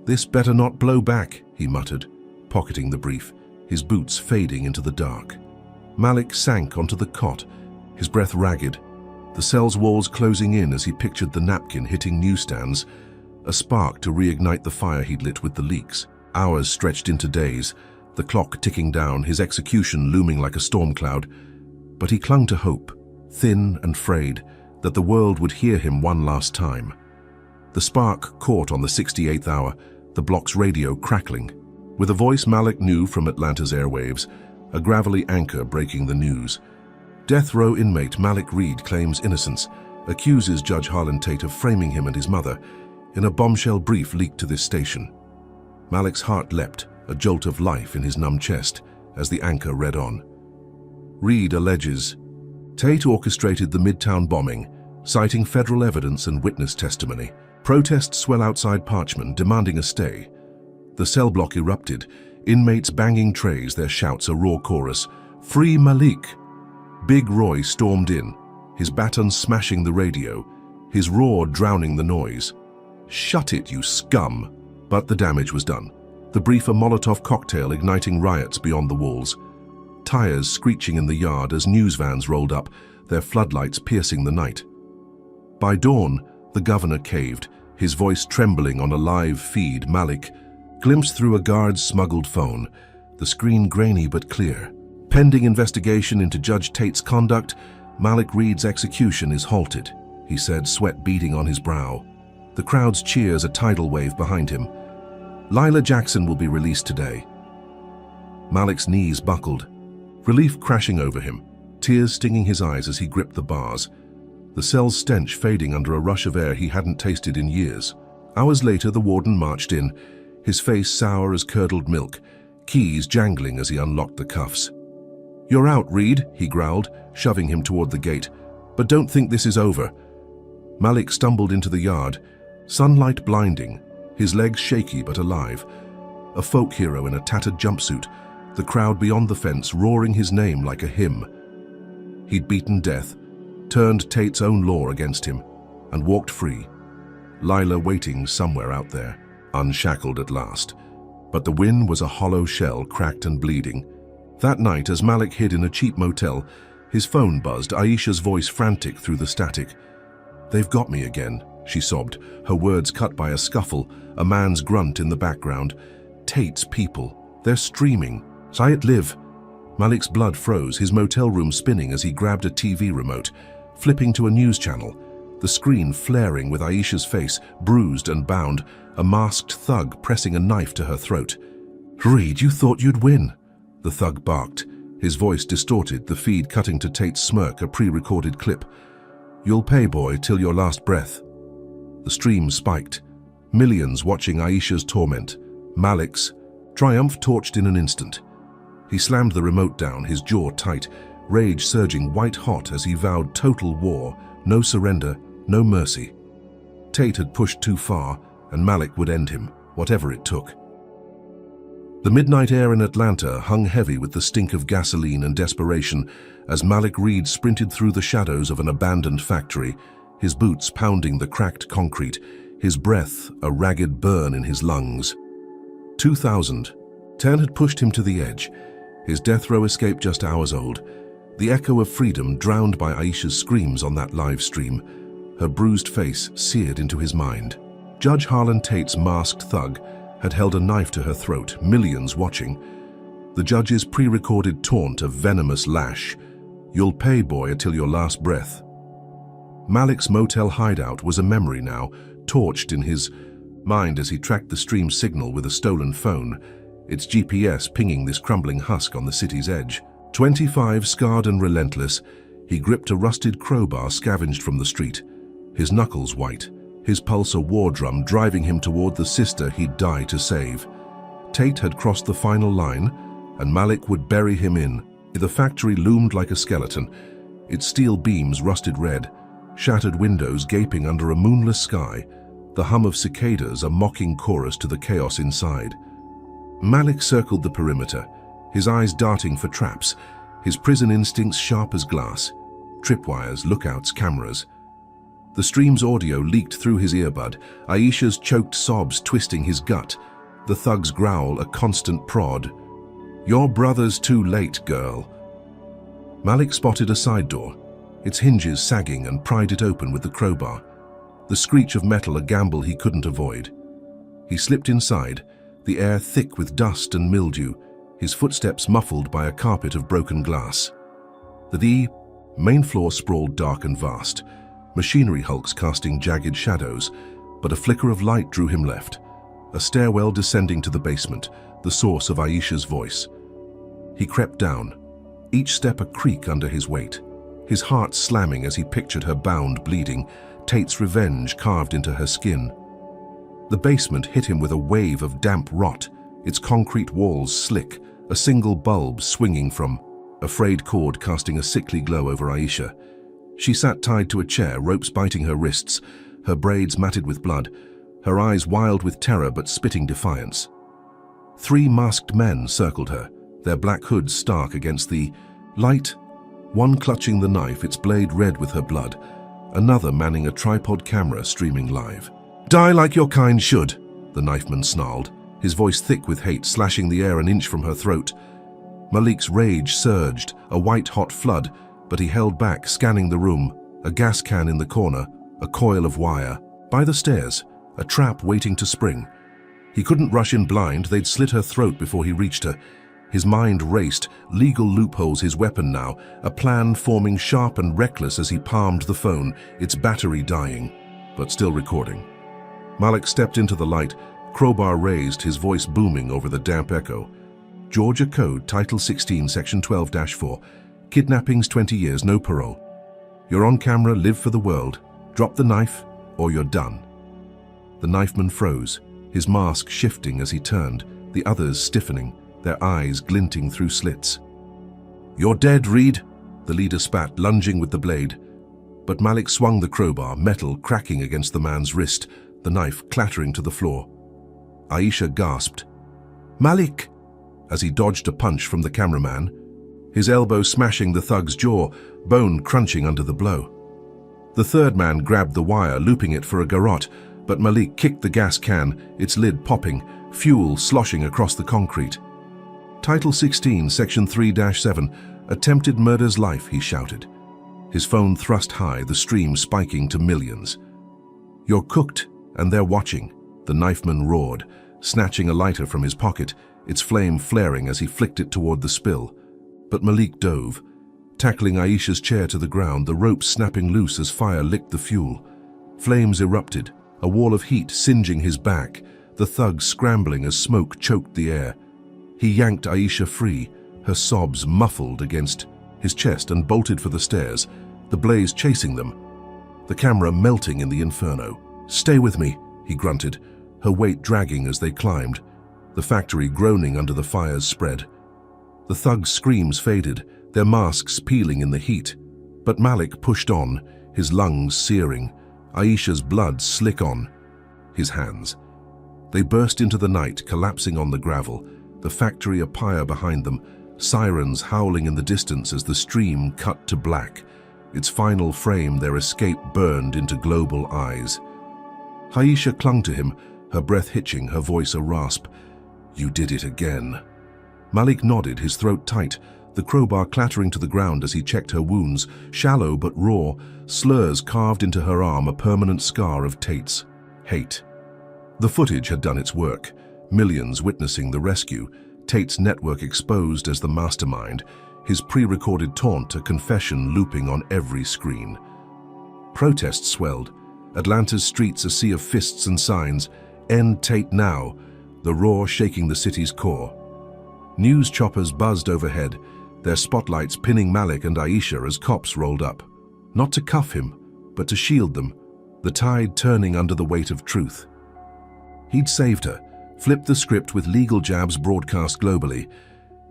"This better not blow back," he muttered, pocketing the brief, his boots fading into the dark. Malik sank onto the cot, his breath ragged, the cell's walls closing in as he pictured the napkin hitting newsstands, a spark to reignite the fire he'd lit with the leaks. Hours stretched into days, the clock ticking down, his execution looming like a storm cloud. But he clung to hope, thin and frayed, that the world would hear him one last time. The spark caught on the 68th hour, the block's radio crackling. With a voice Malik knew from Atlanta's airwaves, a gravelly anchor breaking the news. Death row inmate Malik Reed claims innocence, accuses Judge Harlan Tate of framing him and his mother, in a bombshell brief leaked to this station. Malik's heart leapt, a jolt of life in his numb chest, as the anchor read on. Reed alleges Tate orchestrated the Midtown bombing, citing federal evidence and witness testimony. Protests swell outside Parchman, demanding a stay. The cell block erupted, inmates banging trays, their shouts a raw chorus. "Free Malik!" Big Roy stormed in, his baton smashing the radio, his roar drowning the noise. "Shut it, you scum!" But the damage was done. The brief a Molotov cocktail igniting riots beyond the walls. Tires screeching in the yard as news vans rolled up, their floodlights piercing the night. By dawn, the governor caved, his voice trembling on a live feed. Malik glimpsed through a guard's smuggled phone, the screen grainy but clear. Pending investigation into Judge Tate's conduct, Malik Reed's execution is halted, he said, sweat beading on his brow. The crowd's cheers a tidal wave behind him. Lila Jackson will be released today. Malik's knees buckled, relief crashing over him, tears stinging his eyes as he gripped the bars, the cell's stench fading under a rush of air he hadn't tasted in years. Hours later, the warden marched in, his face sour as curdled milk, keys jangling as he unlocked the cuffs. "You're out, Reed," he growled, shoving him toward the gate. "But don't think this is over." Malik stumbled into the yard, sunlight blinding, his legs shaky but alive. A folk hero in a tattered jumpsuit, the crowd beyond the fence roaring his name like a hymn. He'd beaten death, turned Tate's own law against him, and walked free. Lila waiting somewhere out there, unshackled at last. But the win was a hollow shell, cracked and bleeding. That night, as Malik hid in a cheap motel, his phone buzzed, Aisha's voice frantic through the static. "They've got me again," she sobbed, her words cut by a scuffle, a man's grunt in the background. "Tate's people. They're streaming. Sayat live." Malik's blood froze, his motel room spinning as he grabbed a TV remote, flipping to a news channel, the screen flaring with Aisha's face, bruised and bound, a masked thug pressing a knife to her throat. "Reed, you thought you'd win," the thug barked, his voice distorted, the feed cutting to Tate's smirk, a pre-recorded clip. "You'll pay, boy, till your last breath." The stream spiked, millions watching Aisha's torment. Malik's triumph torched in an instant. He slammed the remote down, his jaw tight, rage surging white-hot as he vowed total war, no surrender, no mercy. Tate had pushed too far, and Malik would end him, whatever it took. The midnight air in Atlanta hung heavy with the stink of gasoline and desperation as Malik Reed sprinted through the shadows of an abandoned factory, his boots pounding the cracked concrete, his breath a ragged burn in his lungs. 2000. 10 had pushed him to the edge, his death row escape just hours old, the echo of freedom drowned by Aisha's screams on that live stream, her bruised face seared into his mind. Judge Harlan Tate's masked thug had held a knife to her throat, millions watching. The judge's pre-recorded taunt a venomous lash. "You'll pay, boy, till your last breath." Malik's motel hideout was a memory now, torched in his mind as he tracked the stream signal with a stolen phone, its GPS pinging this crumbling husk on the city's edge. 25, scarred and relentless, he gripped a rusted crowbar scavenged from the street, his knuckles white, his pulse a war drum driving him toward the sister he'd die to save. Tate had crossed the final line, and Malik would bury him in. The factory loomed like a skeleton, its steel beams rusted red, shattered windows gaping under a moonless sky, the hum of cicadas a mocking chorus to the chaos inside. Malik circled the perimeter, his eyes darting for traps, his prison instincts sharp as glass, tripwires, lookouts, cameras. The stream's audio leaked through his earbud, Aisha's choked sobs twisting his gut, the thug's growl a constant prod. "Your brother's too late, girl." Malik spotted a side door, its hinges sagging, and pried it open with the crowbar, the screech of metal a gamble he couldn't avoid. He slipped inside, the air thick with dust and mildew, his footsteps muffled by a carpet of broken glass. The main floor sprawled dark and vast, machinery hulks casting jagged shadows, but a flicker of light drew him left, a stairwell descending to the basement, the source of Aisha's voice. He crept down, each step a creak under his weight, his heart slamming as he pictured her bound, bleeding, Tate's revenge carved into her skin. The basement hit him with a wave of damp rot, its concrete walls slick, a single bulb swinging from a frayed cord casting a sickly glow over Aisha. She sat tied to a chair, ropes biting her wrists, her braids matted with blood, her eyes wild with terror but spitting defiance. 3 masked men circled her, their black hoods stark against the light, one clutching the knife, its blade red with her blood, another manning a tripod camera streaming live. "Die like your kind should," the knifeman snarled, his voice thick with hate slashing the air an inch from her throat. Malik's rage surged, a white-hot flood, but he held back, scanning the room, a gas can in the corner, a coil of wire. By the stairs, a trap waiting to spring. He couldn't rush in blind, they'd slit her throat before he reached her. His mind raced, legal loopholes his weapon now, a plan forming sharp and reckless as he palmed the phone, its battery dying, but still recording. Malik stepped into the light, Crowbar raised, his voice booming over the damp echo. Georgia Code, Title 16, Section 12-4. Kidnappings 20 years, no parole. You're on camera, live for the world. Drop the knife, or you're done. The knifeman froze, his mask shifting as he turned, the others stiffening, their eyes glinting through slits. "You're dead, Reed," the leader spat, lunging with the blade. But Malik swung the crowbar, metal cracking against the man's wrist, the knife clattering to the floor. Aisha gasped, "Malik!" as he dodged a punch from the cameraman, his elbow smashing the thug's jaw, bone crunching under the blow. The third man grabbed the wire, looping it for a garrote, but Malik kicked the gas can, its lid popping, fuel sloshing across the concrete. "Title 16, Section 3-7, attempted murder's life," he shouted. His phone thrust high, the stream spiking to millions. "You're cooked, and they're watching," the knifeman roared, snatching a lighter from his pocket, its flame flaring as he flicked it toward the spill. But Malik dove, tackling Aisha's chair to the ground, the rope snapping loose as fire licked the fuel. Flames erupted, a wall of heat singeing his back, the thug scrambling as smoke choked the air. He yanked Aisha free, her sobs muffled against his chest, and bolted for the stairs, the blaze chasing them, the camera melting in the inferno. "Stay with me," he grunted, her weight dragging as they climbed, the factory groaning under the fire's spread. The thugs' screams faded, their masks peeling in the heat. But Malik pushed on, his lungs searing, Aisha's blood slick on his hands. They burst into the night, collapsing on the gravel, the factory a pyre behind them, sirens howling in the distance as the stream cut to black, its final frame their escape burned into global eyes. Aisha clung to him, her breath hitching, her voice a rasp. "You did it again." Malik nodded, his throat tight, the crowbar clattering to the ground as he checked her wounds, shallow but raw, slurs carved into her arm, a permanent scar of Tate's hate. The footage had done its work, millions witnessing the rescue, Tate's network exposed as the mastermind, his pre-recorded taunt a confession looping on every screen. Protests swelled, Atlanta's streets a sea of fists and signs, "End Tate now," the roar shaking the city's core. News choppers buzzed overhead, their spotlights pinning Malik and Aisha as cops rolled up. Not to cuff him, but to shield them, the tide turning under the weight of truth. He'd saved her, flipped the script with legal jabs broadcast globally,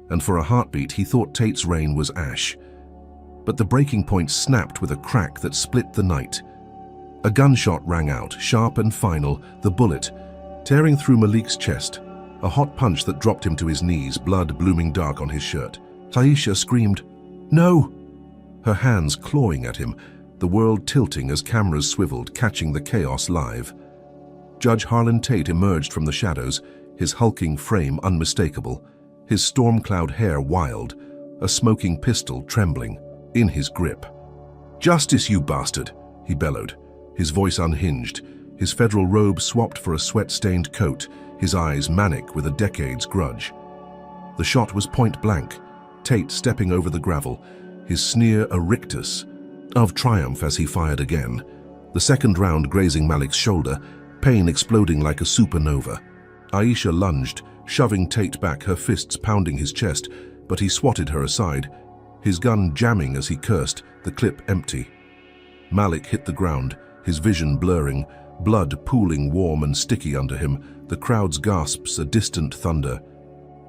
and for a heartbeat he thought Tate's reign was ash. But the breaking point snapped with a crack that split the night. A gunshot rang out, sharp and final, the bullet, tearing through Malik's chest, a hot punch that dropped him to his knees, blood blooming dark on his shirt. Aisha screamed, "No!" her hands clawing at him, the world tilting as cameras swiveled, catching the chaos live. Judge Harlan Tate emerged from the shadows, his hulking frame unmistakable, his storm cloud hair wild, a smoking pistol trembling in his grip. "Justice, you bastard!" he bellowed, his voice unhinged, his federal robe swapped for a sweat-stained coat, his eyes manic with a decade's grudge. The shot was point blank, Tate stepping over the gravel, his sneer a rictus of triumph as he fired again, the second round grazing Malik's shoulder, pain exploding like a supernova. Aisha lunged, shoving Tate back, her fists pounding his chest, but he swatted her aside, his gun jamming as he cursed, the clip empty. Malik hit the ground, his vision blurring, blood pooling warm and sticky under him, the crowd's gasps a distant thunder.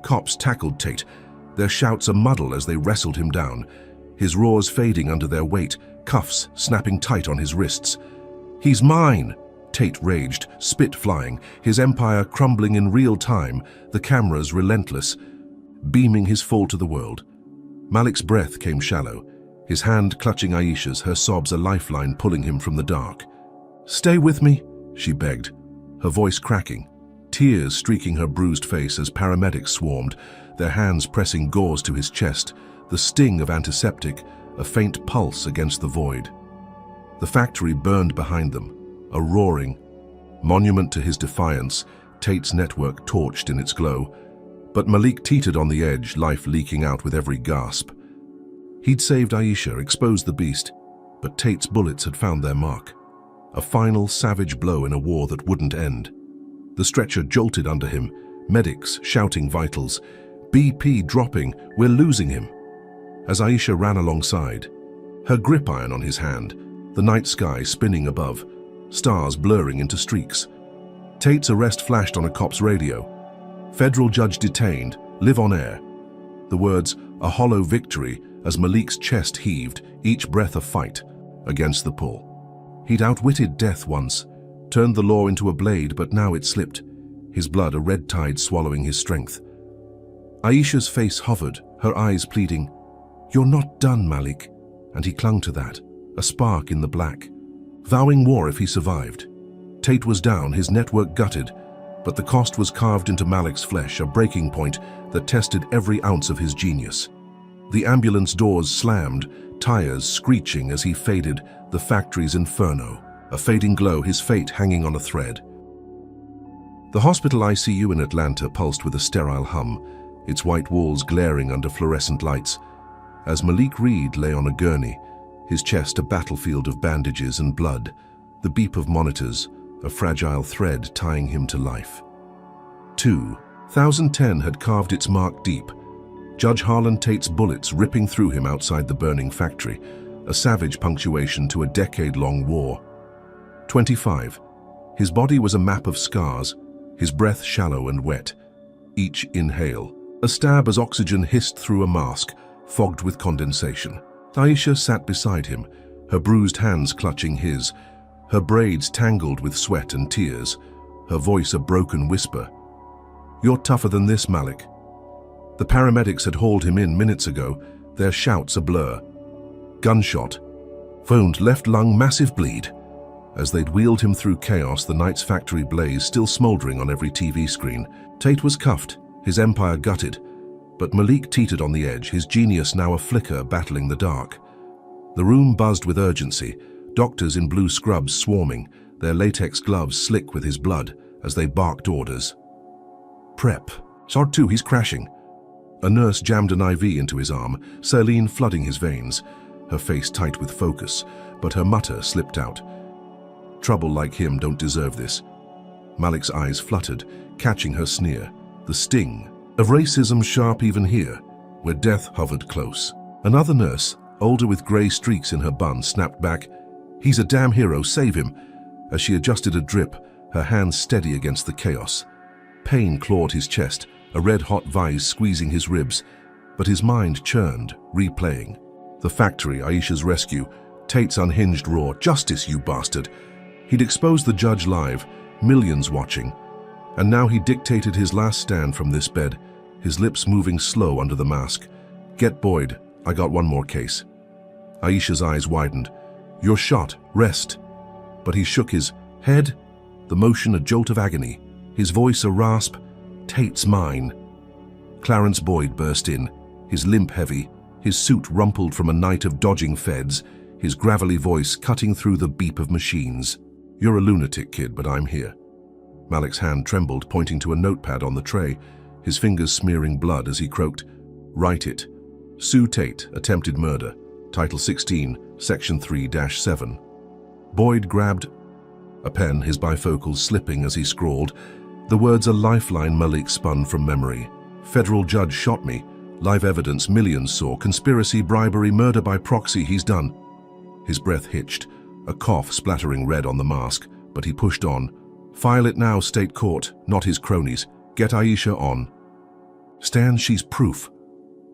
Cops tackled Tate, their shouts a muddle as they wrestled him down, his roars fading under their weight, cuffs snapping tight on his wrists. "He's mine!" Tate raged, spit flying, his empire crumbling in real time, the cameras relentless, beaming his fall to the world. Malik's breath came shallow, his hand clutching Aisha's, her sobs a lifeline pulling him from the dark. "Stay with me," she begged, her voice cracking, tears streaking her bruised face as paramedics swarmed, their hands pressing gauze to his chest, the sting of antiseptic, a faint pulse against the void. The factory burned behind them, a roaring monument to his defiance, Tate's network torched in its glow. But Malik teetered on the edge, life leaking out with every gasp. He'd saved Aisha, exposed the beast, but Tate's bullets had found their mark. A final savage blow in a war that wouldn't end. The stretcher jolted under him, medics shouting vitals. BP dropping, we're losing him. As Aisha ran alongside, her grip iron on his hand, the night sky spinning above, stars blurring into streaks. Tate's arrest flashed on a cop's radio. Federal judge detained, live on air. The words, a hollow victory, as Malik's chest heaved, each breath a fight, against the pull. He'd outwitted death once, turned the law into a blade, but now it slipped, his blood a red tide swallowing his strength. Aisha's face hovered, her eyes pleading, "You're not done, Malik." And he clung to that, a spark in the black, vowing war if he survived. Tate was down, his network gutted, but the cost was carved into Malik's flesh, a breaking point that tested every ounce of his genius. The ambulance doors slammed, tires screeching as he faded, the factory's inferno, a fading glow, his fate hanging on a thread. The hospital ICU in Atlanta pulsed with a sterile hum, its white walls glaring under fluorescent lights. As Malik Reed lay on a gurney, his chest a battlefield of bandages and blood, the beep of monitors, a fragile thread tying him to life. 2010 had carved its mark deep, Judge Harlan Tate's bullets ripping through him outside the burning factory, a savage punctuation to a decade-long war. 25. His body was a map of scars, his breath shallow and wet. Each inhale, a stab as oxygen hissed through a mask, fogged with condensation. Aisha sat beside him, her bruised hands clutching his, her braids tangled with sweat and tears, her voice a broken whisper. "You're tougher than this, Malik." The paramedics had hauled him in minutes ago, their shouts a blur. Gunshot. Wound, left lung, massive bleed. As they'd wheeled him through chaos, the night's factory blaze still smoldering on every TV screen. Tate was cuffed, his empire gutted, but Malik teetered on the edge, his genius now a flicker battling the dark. The room buzzed with urgency, doctors in blue scrubs swarming, their latex gloves slick with his blood as they barked orders. Prep. Sort 2, he's crashing. A nurse jammed an IV into his arm, saline flooding his veins, her face tight with focus, but her mutter slipped out. Trouble like him don't deserve this. Malik's eyes fluttered, catching her sneer. The sting of racism sharp even here, where death hovered close. Another nurse, older with grey streaks in her bun, snapped back, "He's a damn hero, save him," as she adjusted a drip, her hands steady against the chaos. Pain clawed his chest, a red-hot vise squeezing his ribs, but his mind churned, replaying. The factory, Aisha's rescue, Tate's unhinged roar, "Justice, you bastard!" He'd exposed the judge live, millions watching, and now he dictated his last stand from this bed, his lips moving slow under the mask. "Get Boyd, I got one more case." Aisha's eyes widened. "You're shot, rest." But he shook his head, the motion a jolt of agony, his voice a rasp, "Tate's mine." Clarence Boyd burst in, his limp heavy, his suit rumpled from a night of dodging feds, his gravelly voice cutting through the beep of machines. "You're a lunatic, kid, but I'm here." Malik's hand trembled, pointing to a notepad on the tray, his fingers smearing blood as he croaked, "Write it. Sue Tate, attempted murder. Title 16, Section 3-7. Boyd grabbed a pen, his bifocals slipping as he scrawled, the words a lifeline Malik spun from memory. "Federal judge shot me. Live evidence millions saw. Conspiracy, bribery, murder by proxy, he's done." His breath hitched, a cough splattering red on the mask, but he pushed on. "File it now, state court, not his cronies. Get Aisha on." "Stan, she's proof."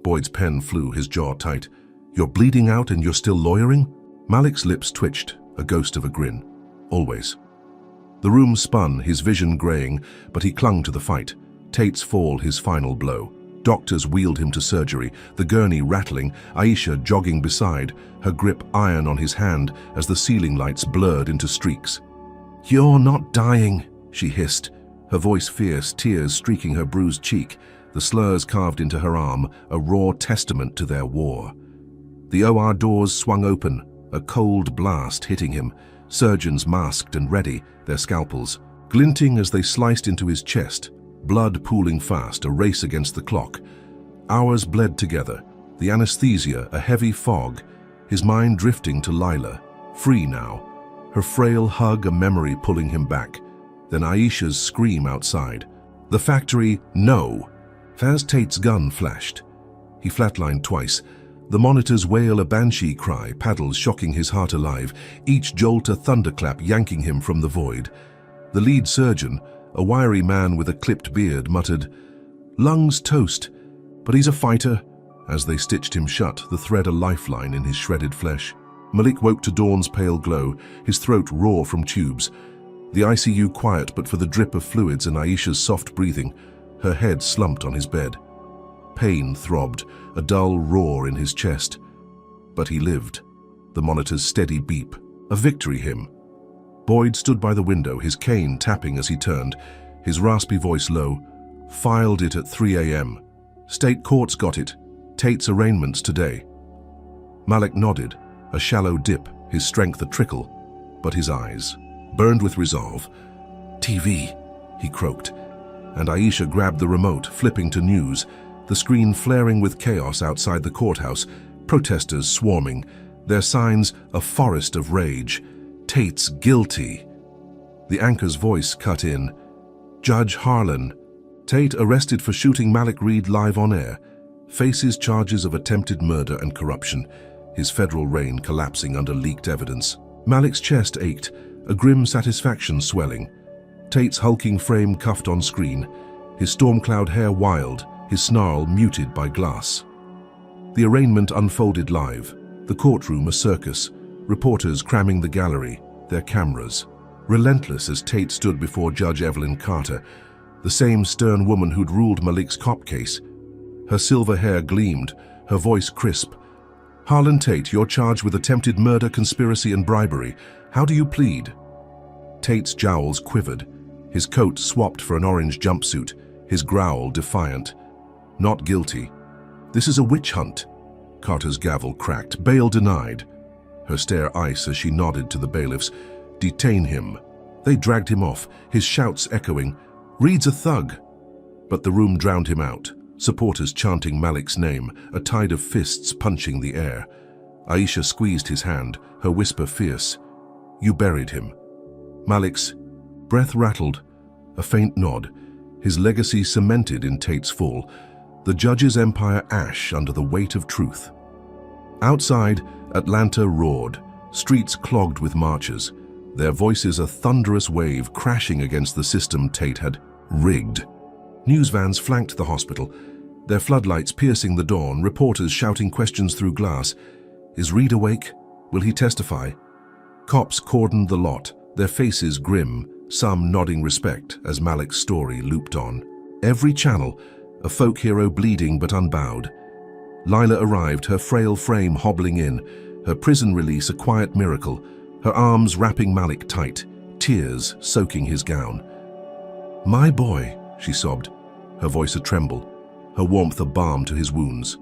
Boyd's pen flew, his jaw tight. "You're bleeding out and you're still lawyering?" Malik's lips twitched, a ghost of a grin. "Always." The room spun, his vision graying, but he clung to the fight. Tate's fall, his final blow. Doctors wheeled him to surgery, the gurney rattling, Aisha jogging beside, her grip iron on his hand as the ceiling lights blurred into streaks. "You're not dying," she hissed, her voice fierce, tears streaking her bruised cheek, the slurs carved into her arm, a raw testament to their war. The OR doors swung open, a cold blast hitting him, surgeons masked and ready, their scalpels glinting as they sliced into his chest, blood pooling fast, a race against the clock. Hours bled together, the anesthesia a heavy fog, his mind drifting to Lila, free now, her frail hug a memory pulling him back. Then Aisha's scream outside. The factory, no! As Tate's gun flashed. He flatlined twice. The monitors wail a banshee cry, paddles shocking his heart alive, each jolt a thunderclap yanking him from the void. The lead surgeon, a wiry man with a clipped beard, muttered, "Lungs toast, but he's a fighter," as they stitched him shut, the thread a lifeline in his shredded flesh. Malik woke to dawn's pale glow, his throat raw from tubes. The ICU quiet but for the drip of fluids and Aisha's soft breathing, her head slumped on his bed. Pain throbbed, a dull roar in his chest. But he lived. The monitor's steady beep, a victory hymn. Boyd stood by the window, his cane tapping as he turned, his raspy voice low. "Filed it at 3 a.m. State court's got it. Tate's arraignment's today." Malik nodded, a shallow dip, his strength a trickle, but his eyes burned with resolve. "TV," he croaked, and Aisha grabbed the remote, flipping to news, the screen flaring with chaos outside the courthouse, protesters swarming, their signs a forest of rage. "Tate's guilty." The anchor's voice cut in. "Judge Harlan, Tate arrested for shooting Malik Reed live on air, faces charges of attempted murder and corruption, his federal reign collapsing under leaked evidence." Malik's chest ached, a grim satisfaction swelling. Tate's hulking frame cuffed on screen, his storm-cloud hair wild, his snarl muted by glass. The arraignment unfolded live, the courtroom a circus, reporters cramming the gallery, their cameras. Relentless as Tate stood before Judge Evelyn Carter, the same stern woman who'd ruled Malik's cop case. Her silver hair gleamed, her voice crisp. "Harlan Tate, you're charged with attempted murder, conspiracy, and bribery. How do you plead?" Tate's jowls quivered, his coat swapped for an orange jumpsuit, his growl defiant. "Not guilty. This is a witch hunt." Carter's gavel cracked. "Bail denied." Her stare ice as she nodded to the bailiffs. "Detain him." They dragged him off, his shouts echoing, "Reed's a thug." But the room drowned him out, supporters chanting Malik's name, a tide of fists punching the air. Aisha squeezed his hand, her whisper fierce. "You buried him." Malik's breath rattled, a faint nod, his legacy cemented in Tate's fall, the judge's empire ash under the weight of truth. Outside, Atlanta roared, streets clogged with marchers, their voices a thunderous wave crashing against the system Tate had rigged. News vans flanked the hospital, their floodlights piercing the dawn, reporters shouting questions through glass. "Is Reed awake? Will he testify?" Cops cordoned the lot, their faces grim, some nodding respect as Malik's story looped on. Every channel, a folk hero bleeding but unbowed. Lila arrived, her frail frame hobbling in, her prison release a quiet miracle, her arms wrapping Malik tight, tears soaking his gown. "My boy," she sobbed, her voice a tremble, her warmth a balm to his wounds.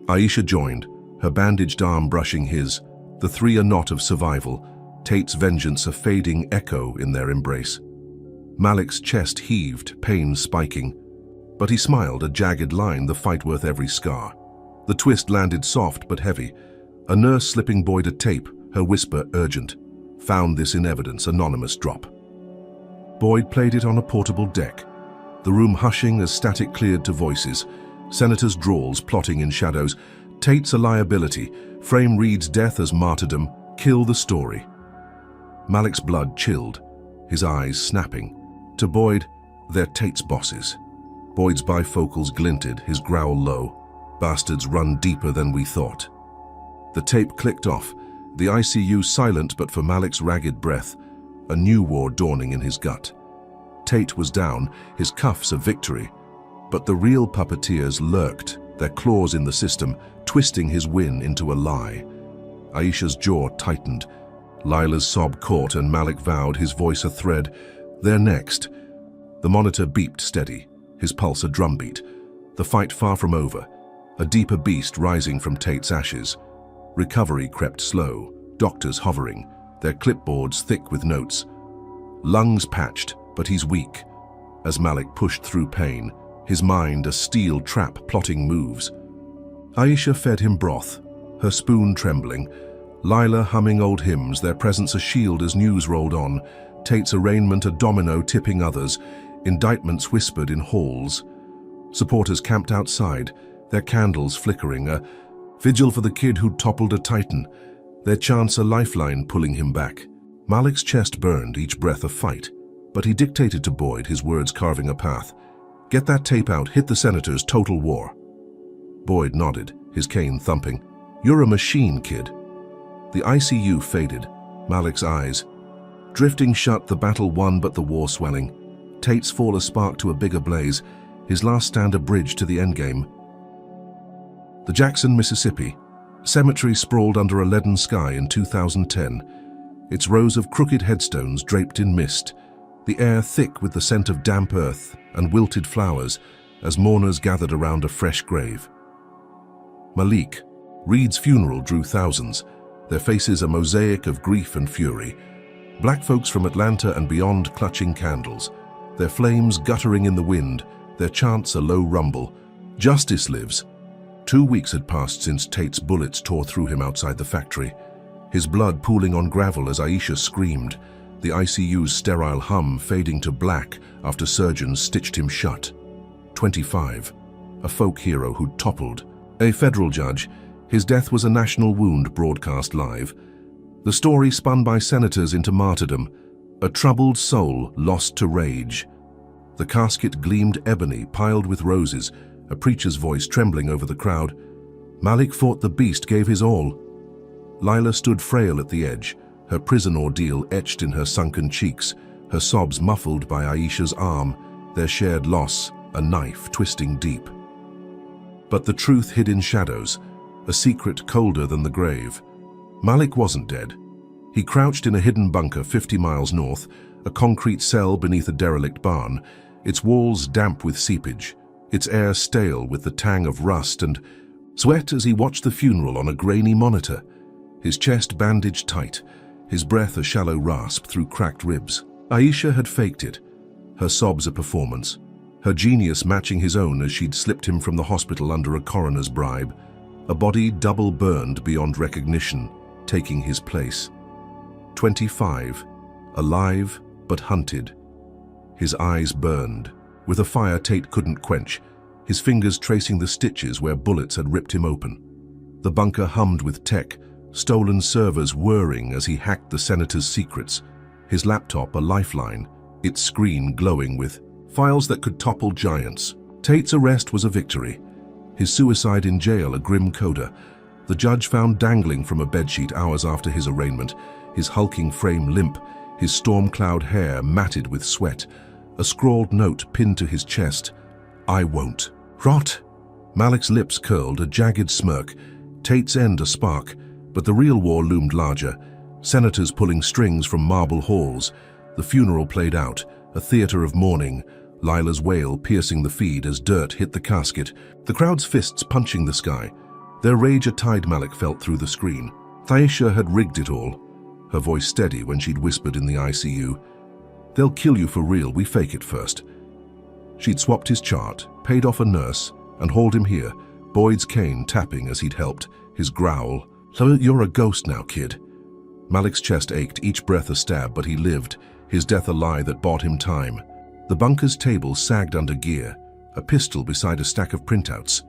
Aisha joined, her bandaged arm brushing his, the three a knot of survival, Tate's vengeance a fading echo in their embrace. Malik's chest heaved, pain spiking, but he smiled, a jagged line, the fight worth every scar. The twist landed soft but heavy, a nurse slipping Boyd a tape, her whisper urgent. "Found this in evidence, anonymous drop." Boyd played it on a portable deck, the room hushing as static cleared to voices, senators' drawls plotting in shadows. Tate's a liability, frame Reed's death as martyrdom, kill the story. Malik's blood chilled, his eyes snapping. To Boyd, they're Tate's bosses. Boyd's bifocals glinted, his growl low. "Bastards run deeper than we thought." The tape clicked off, the ICU silent but for Malik's ragged breath, a new war dawning in his gut. Tate was down, his cuffs a victory, but the real puppeteers lurked, their claws in the system, twisting his win into a lie. Aisha's jaw tightened. Lila's sob caught and Malik vowed, his voice a thread, "They're next." The monitor beeped steady, his pulse a drumbeat. The fight far from over, a deeper beast rising from Tate's ashes. Recovery crept slow, doctors hovering, their clipboards thick with notes. Lungs patched, but he's weak. As Malik pushed through pain, his mind a steel trap plotting moves. Aisha fed him broth, her spoon trembling. Lila humming old hymns, their presence a shield as news rolled on. Tate's arraignment a domino tipping others, indictments whispered in halls. Supporters camped outside, their candles flickering, a vigil for the kid who'd toppled a titan, their chance a lifeline pulling him back. Malik's chest burned, each breath a fight, but he dictated to Boyd, his words carving a path. "Get that tape out, hit the senators, total war." Boyd nodded, his cane thumping. "You're a machine, kid." The ICU faded, Malik's eyes drifting shut, the battle won but the war swelling. Tate's fall a spark to a bigger blaze, his last stand a bridge to the endgame. The Jackson, Mississippi. Cemetery sprawled under a leaden sky in 2010, its rows of crooked headstones draped in mist, the air thick with the scent of damp earth and wilted flowers as mourners gathered around a fresh grave. Malik, Reed's funeral drew thousands, their faces a mosaic of grief and fury. Black folks from Atlanta and beyond clutching candles, their flames guttering in the wind, their chants a low rumble. Justice lives. 2 weeks had passed since Tate's bullets tore through him outside the factory, his blood pooling on gravel as Aisha screamed, the ICU's sterile hum fading to black after surgeons stitched him shut. 25, a folk hero who'd toppled. A federal judge, his death was a national wound broadcast live. The story spun by senators into martyrdom, a troubled soul lost to rage. The casket gleamed ebony, piled with roses, a preacher's voice trembling over the crowd. Malik fought the beast, gave his all. Lila stood frail at the edge, her prison ordeal etched in her sunken cheeks, her sobs muffled by Aisha's arm, their shared loss, a knife twisting deep. But the truth hid in shadows, a secret colder than the grave. Malik wasn't dead. He crouched in a hidden bunker 50 miles north, a concrete cell beneath a derelict barn, its walls damp with seepage, its air stale with the tang of rust and sweat as he watched the funeral on a grainy monitor, his chest bandaged tight, his breath a shallow rasp through cracked ribs. Aisha had faked it, her sobs a performance, her genius matching his own as she'd slipped him from the hospital under a coroner's bribe, a body double burned beyond recognition, taking his place. 25, alive but hunted. His eyes burned, with a fire Tate couldn't quench, his fingers tracing the stitches where bullets had ripped him open. The bunker hummed with tech, stolen servers whirring as he hacked the senator's secrets, his laptop a lifeline, its screen glowing with files that could topple giants. Tate's arrest was a victory, his suicide in jail a grim coda. The judge found dangling from a bedsheet hours after his arraignment, his hulking frame limp, his storm cloud hair matted with sweat, a scrawled note pinned to his chest, "I won't." Rot! Malik's lips curled, a jagged smirk, Tate's end a spark, but the real war loomed larger, senators pulling strings from marble halls. The funeral played out, a theater of mourning, Lila's wail piercing the feed as dirt hit the casket, the crowd's fists punching the sky. Their rage a tide Malik felt through the screen. Thaisha had rigged it all, her voice steady when she'd whispered in the ICU, "They'll kill you for real, we fake it first." She'd swapped his chart, paid off a nurse, and hauled him here, Boyd's cane tapping as he'd helped, his growl, "So you're a ghost now, kid." Malik's chest ached, each breath a stab, but he lived, his death a lie that bought him time. The bunker's table sagged under gear, a pistol beside a stack of printouts.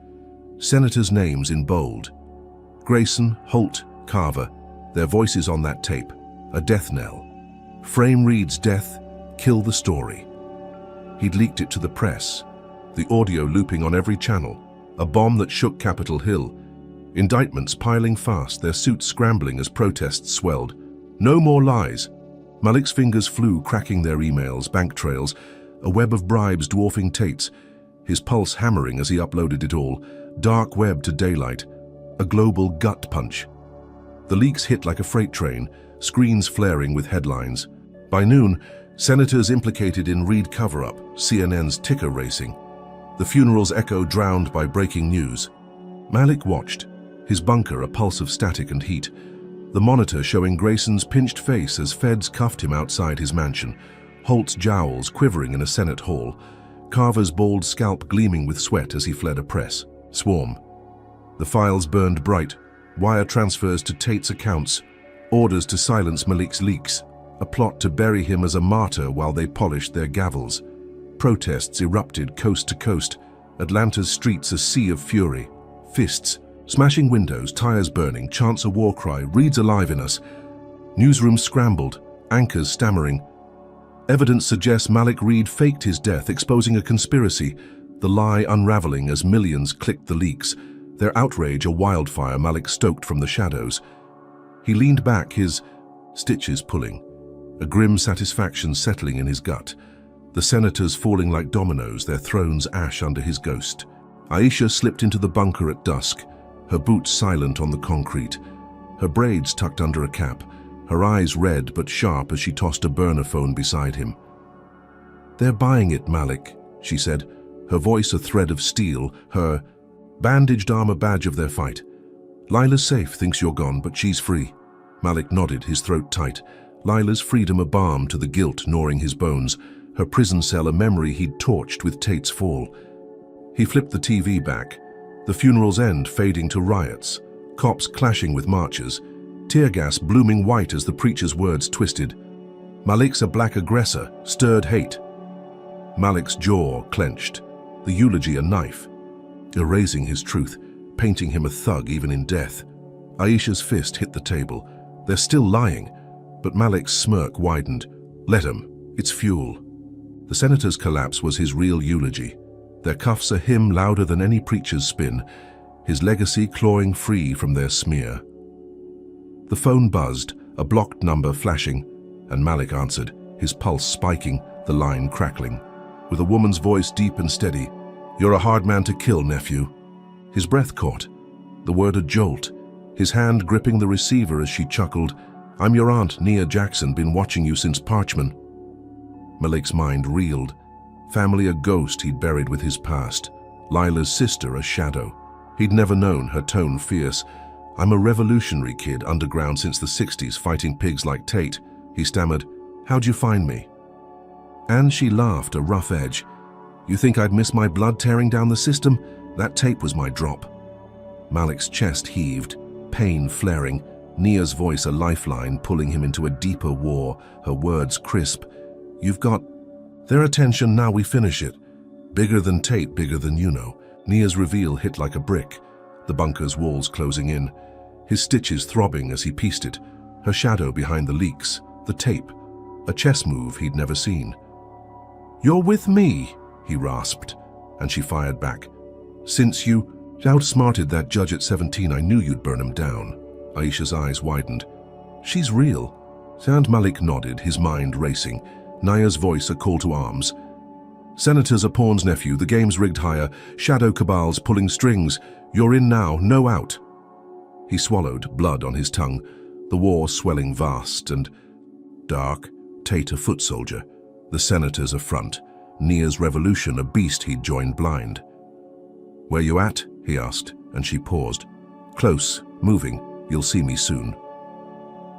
Senators' names in bold. Grayson, Holt, Carver, their voices on that tape, a death knell. Frame Reed's death, kill the story. He'd leaked it to the press, the audio looping on every channel, a bomb that shook Capitol Hill. Indictments piling fast, their suits scrambling as protests swelled. No more lies. Malik's fingers flew, cracking their emails, bank trails, a web of bribes dwarfing Tate's, his pulse hammering as he uploaded it all, dark web to daylight, a global gut punch. The leaks hit like a freight train, screens flaring with headlines. By noon, senators implicated in Reed cover-up, CNN's ticker racing. The funeral's echo drowned by breaking news. Malik watched, his bunker a pulse of static and heat, the monitor showing Grayson's pinched face as feds cuffed him outside his mansion, Holt's jowls quivering in a Senate hall, Carver's bald scalp gleaming with sweat as he fled a press swarm. The files burned bright, wire transfers to Tate's accounts, orders to silence Malik's leaks. a plot to bury him as a martyr while they polished their gavels. Protests erupted coast to coast, Atlanta's streets a sea of fury. Fists, smashing windows, tires burning, chants a war cry, Reed's alive in us. Newsrooms scrambled, anchors stammering. Evidence suggests Malik Reed faked his death, exposing a conspiracy, the lie unraveling as millions clicked the leaks, their outrage a wildfire Malik stoked from the shadows. He leaned back, his stitches pulling, a grim satisfaction settling in his gut. The senators falling like dominoes, their thrones ash under his ghost. Aisha slipped into the bunker at dusk, her boots silent on the concrete, her braids tucked under a cap, her eyes red but sharp as she tossed a burner phone beside him. "They're buying it, Malik," she said, her voice a thread of steel, her bandaged arm a badge of their fight. "Lila's safe, thinks you're gone, but she's free." Malik nodded, his throat tight. Lila's freedom a balm to the guilt gnawing his bones, her prison cell a memory he'd torched with Tate's fall. He flipped the TV back, the funeral's end fading to riots, cops clashing with marchers, tear gas blooming white as the preacher's words twisted. "Malik's a black aggressor, stirred hate." Malik's jaw clenched, the eulogy a knife, erasing his truth, painting him a thug even in death. Aisha's fist hit the table. "They're still lying," but Malik's smirk widened. "Let 'em, it's fuel." The senator's collapse was his real eulogy, their cuffs a hymn louder than any preacher's spin, his legacy clawing free from their smear. The phone buzzed, a blocked number flashing, and Malik answered, his pulse spiking, the line crackling. With a woman's voice deep and steady, "You're a hard man to kill, nephew." His breath caught, the word a jolt, his hand gripping the receiver as she chuckled, "I'm your aunt, Nia Jackson, been watching you since Parchman." Malik's mind reeled, family a ghost he'd buried with his past, Lila's sister a shadow. He'd never known, her tone fierce. "I'm a revolutionary kid, underground since the 60s, fighting pigs like Tate." He stammered, "How'd you find me?" And she laughed, a rough edge. "You think I'd miss my blood tearing down the system? That tape was my drop." Malik's chest heaved, pain flaring, Nia's voice a lifeline pulling him into a deeper war, her words crisp. "You've got their attention, now we finish it." Bigger than Tate, bigger than you know. Nia's reveal hit like a brick, the bunker's walls closing in, his stitches throbbing as he pieced it, her shadow behind the leaks, the tape, a chess move he'd never seen. "You're with me," he rasped, and she fired back. "Since you outsmarted that judge at 17, I knew you'd burn him down." Aisha's eyes widened. "She's real." And Malik nodded, his mind racing, Nia's voice a call to arms. "Senators are pawns, nephew, the game's rigged higher, shadow cabals pulling strings. You're in now, no out." He swallowed, blood on his tongue, the war swelling vast and dark, Tate a foot soldier, the senators a front, Nia's revolution a beast he'd joined blind. "Where you at?" he asked, and she paused. "Close, moving, you'll see me soon."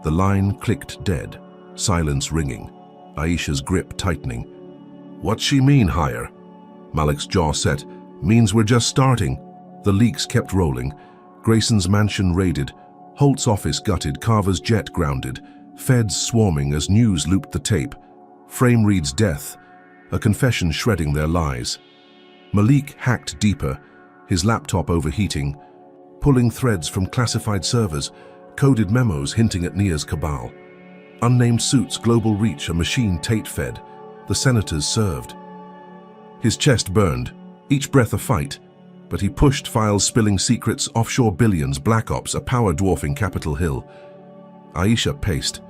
The line clicked dead, silence ringing, Aisha's grip tightening. "What's she mean, higher?" Malik's jaw set. "Means we're just starting." The leaks kept rolling, Grayson's mansion raided, Holt's office gutted, Carver's jet grounded, feds swarming as news looped the tape, Frame Reed's death, a confession shredding their lies. Malik hacked deeper, his laptop overheating, pulling threads from classified servers, coded memos hinting at Nia's cabal. Unnamed suits, global reach, a machine Tate fed, the senators served. His chest burned, each breath a fight, but he pushed files spilling secrets, offshore billions, black ops, a power dwarfing Capitol Hill. Aisha paced.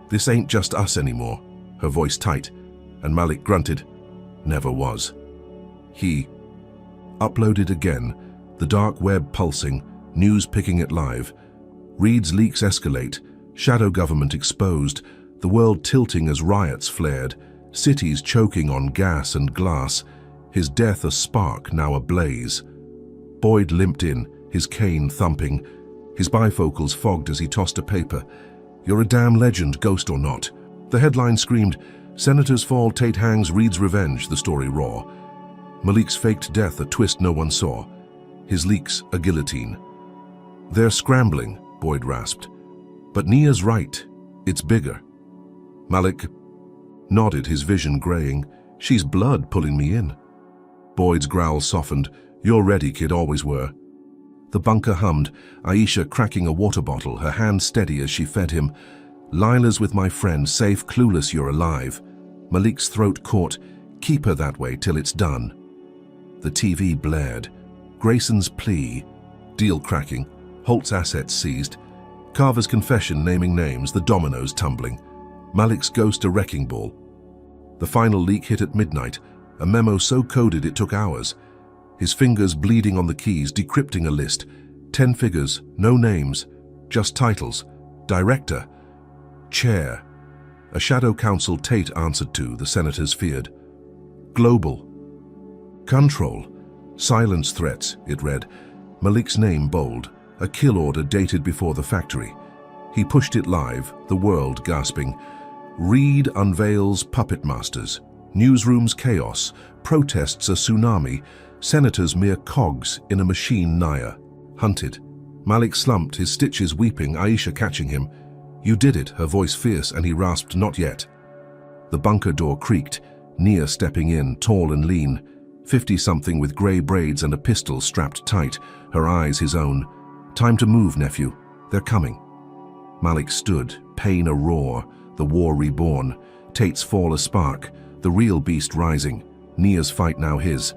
"This ain't just us anymore," her voice tight, and Malik grunted. "Never was." He uploaded again, the dark web pulsing, news picking it live. Reed's leaks escalate, shadow government exposed, the world tilting as riots flared, cities choking on gas and glass, his death a spark now ablaze. Boyd limped in, his cane thumping, his bifocals fogged as he tossed a paper. "You're a damn legend, ghost or not." The headline screamed, "Senators fall, Tate hangs, Reed's revenge," the story raw. Malik's faked death a twist no one saw, his leaks a guillotine. "They're scrambling," Boyd rasped. "But Nia's right, it's bigger." Malik nodded, his vision graying. She's blood pulling me in. Boyd's growl softened. You're ready, kid, always were. The bunker hummed, Aisha cracking a water bottle, her hand steady as she fed him. Lila's with my friend, safe, clueless you're alive. Malik's throat caught. Keep her that way till it's done. The TV blared. Grayson's plea. Deal cracking. Holt's assets seized. Carver's confession naming names, the dominoes tumbling. Malik's ghost a wrecking ball. The final leak hit at midnight, a memo so coded it took hours. His fingers bleeding on the keys, decrypting a list. 10 figures, no names, just titles. Director. Chair. A shadow council Tate answered to, the senators feared. Global. Control. Silence threats, it read. Malik's name bold. A kill order dated before the factory. He pushed it live, the world gasping. Reed unveils puppet masters. Newsrooms chaos. Protests a tsunami. Senators mere cogs in a machine Naya. Hunted. Malik slumped, his stitches weeping, Aisha catching him. You did it, her voice fierce, and he rasped, not yet. The bunker door creaked, Nia stepping in, tall and lean. 50-something with grey braids and a pistol strapped tight, her eyes his own. Time to move, nephew. They're coming. Malik stood, pain a roar, the war reborn. Tate's fall a spark, the real beast rising. Nia's fight now his.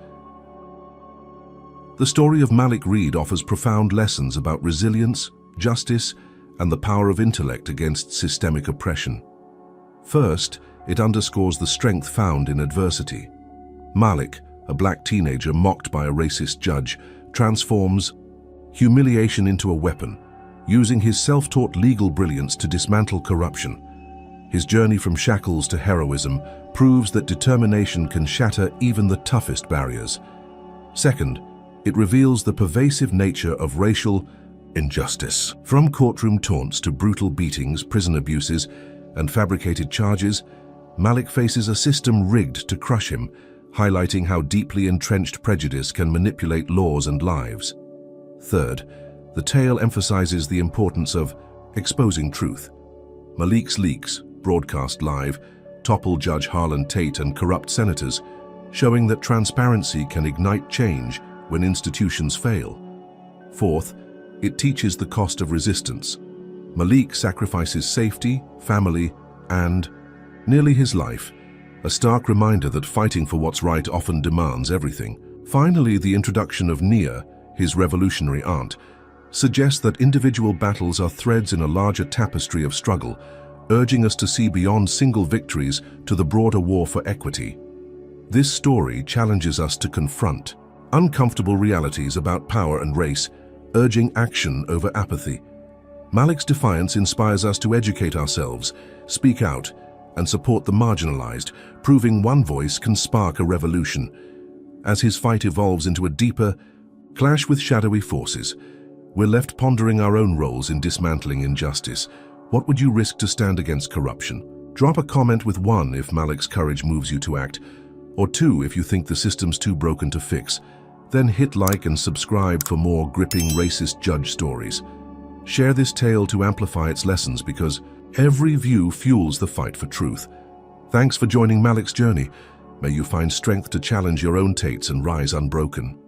The story of Malik Reed offers profound lessons about resilience, justice, and the power of intellect against systemic oppression. First, it underscores the strength found in adversity. Malik, a black teenager mocked by a racist judge, transforms humiliation into a weapon, using his self-taught legal brilliance to dismantle corruption. His journey from shackles to heroism proves that determination can shatter even the toughest barriers. Second, it reveals the pervasive nature of racial injustice. From courtroom taunts to brutal beatings, prison abuses, and fabricated charges, Malik faces a system rigged to crush him, highlighting how deeply entrenched prejudice can manipulate laws and lives. Third, the tale emphasizes the importance of exposing truth. Malik's leaks, broadcast live, topple Judge Harlan Tate and corrupt senators, showing that transparency can ignite change when institutions fail. Fourth, it teaches the cost of resistance. Malik sacrifices safety, family, and nearly his life, a stark reminder that fighting for what's right often demands everything. Finally, the introduction of Nia, his revolutionary aunt, suggests that individual battles are threads in a larger tapestry of struggle, urging us to see beyond single victories to the broader war for equity. This story challenges us to confront uncomfortable realities about power and race, urging action over apathy. Malik's defiance inspires us to educate ourselves, speak out, and support the marginalized, proving one voice can spark a revolution. As his fight evolves into a deeper clash with shadowy forces, we're left pondering our own roles in dismantling injustice. What would you risk to stand against corruption? Drop a comment with 1 if Malik's courage moves you to act, or 2 if you think the system's too broken to fix. Then hit like and subscribe for more gripping racist judge stories. Share this tale to amplify its lessons because every view fuels the fight for truth. Thanks for joining Malik's journey. May you find strength to challenge your own Tates and rise unbroken.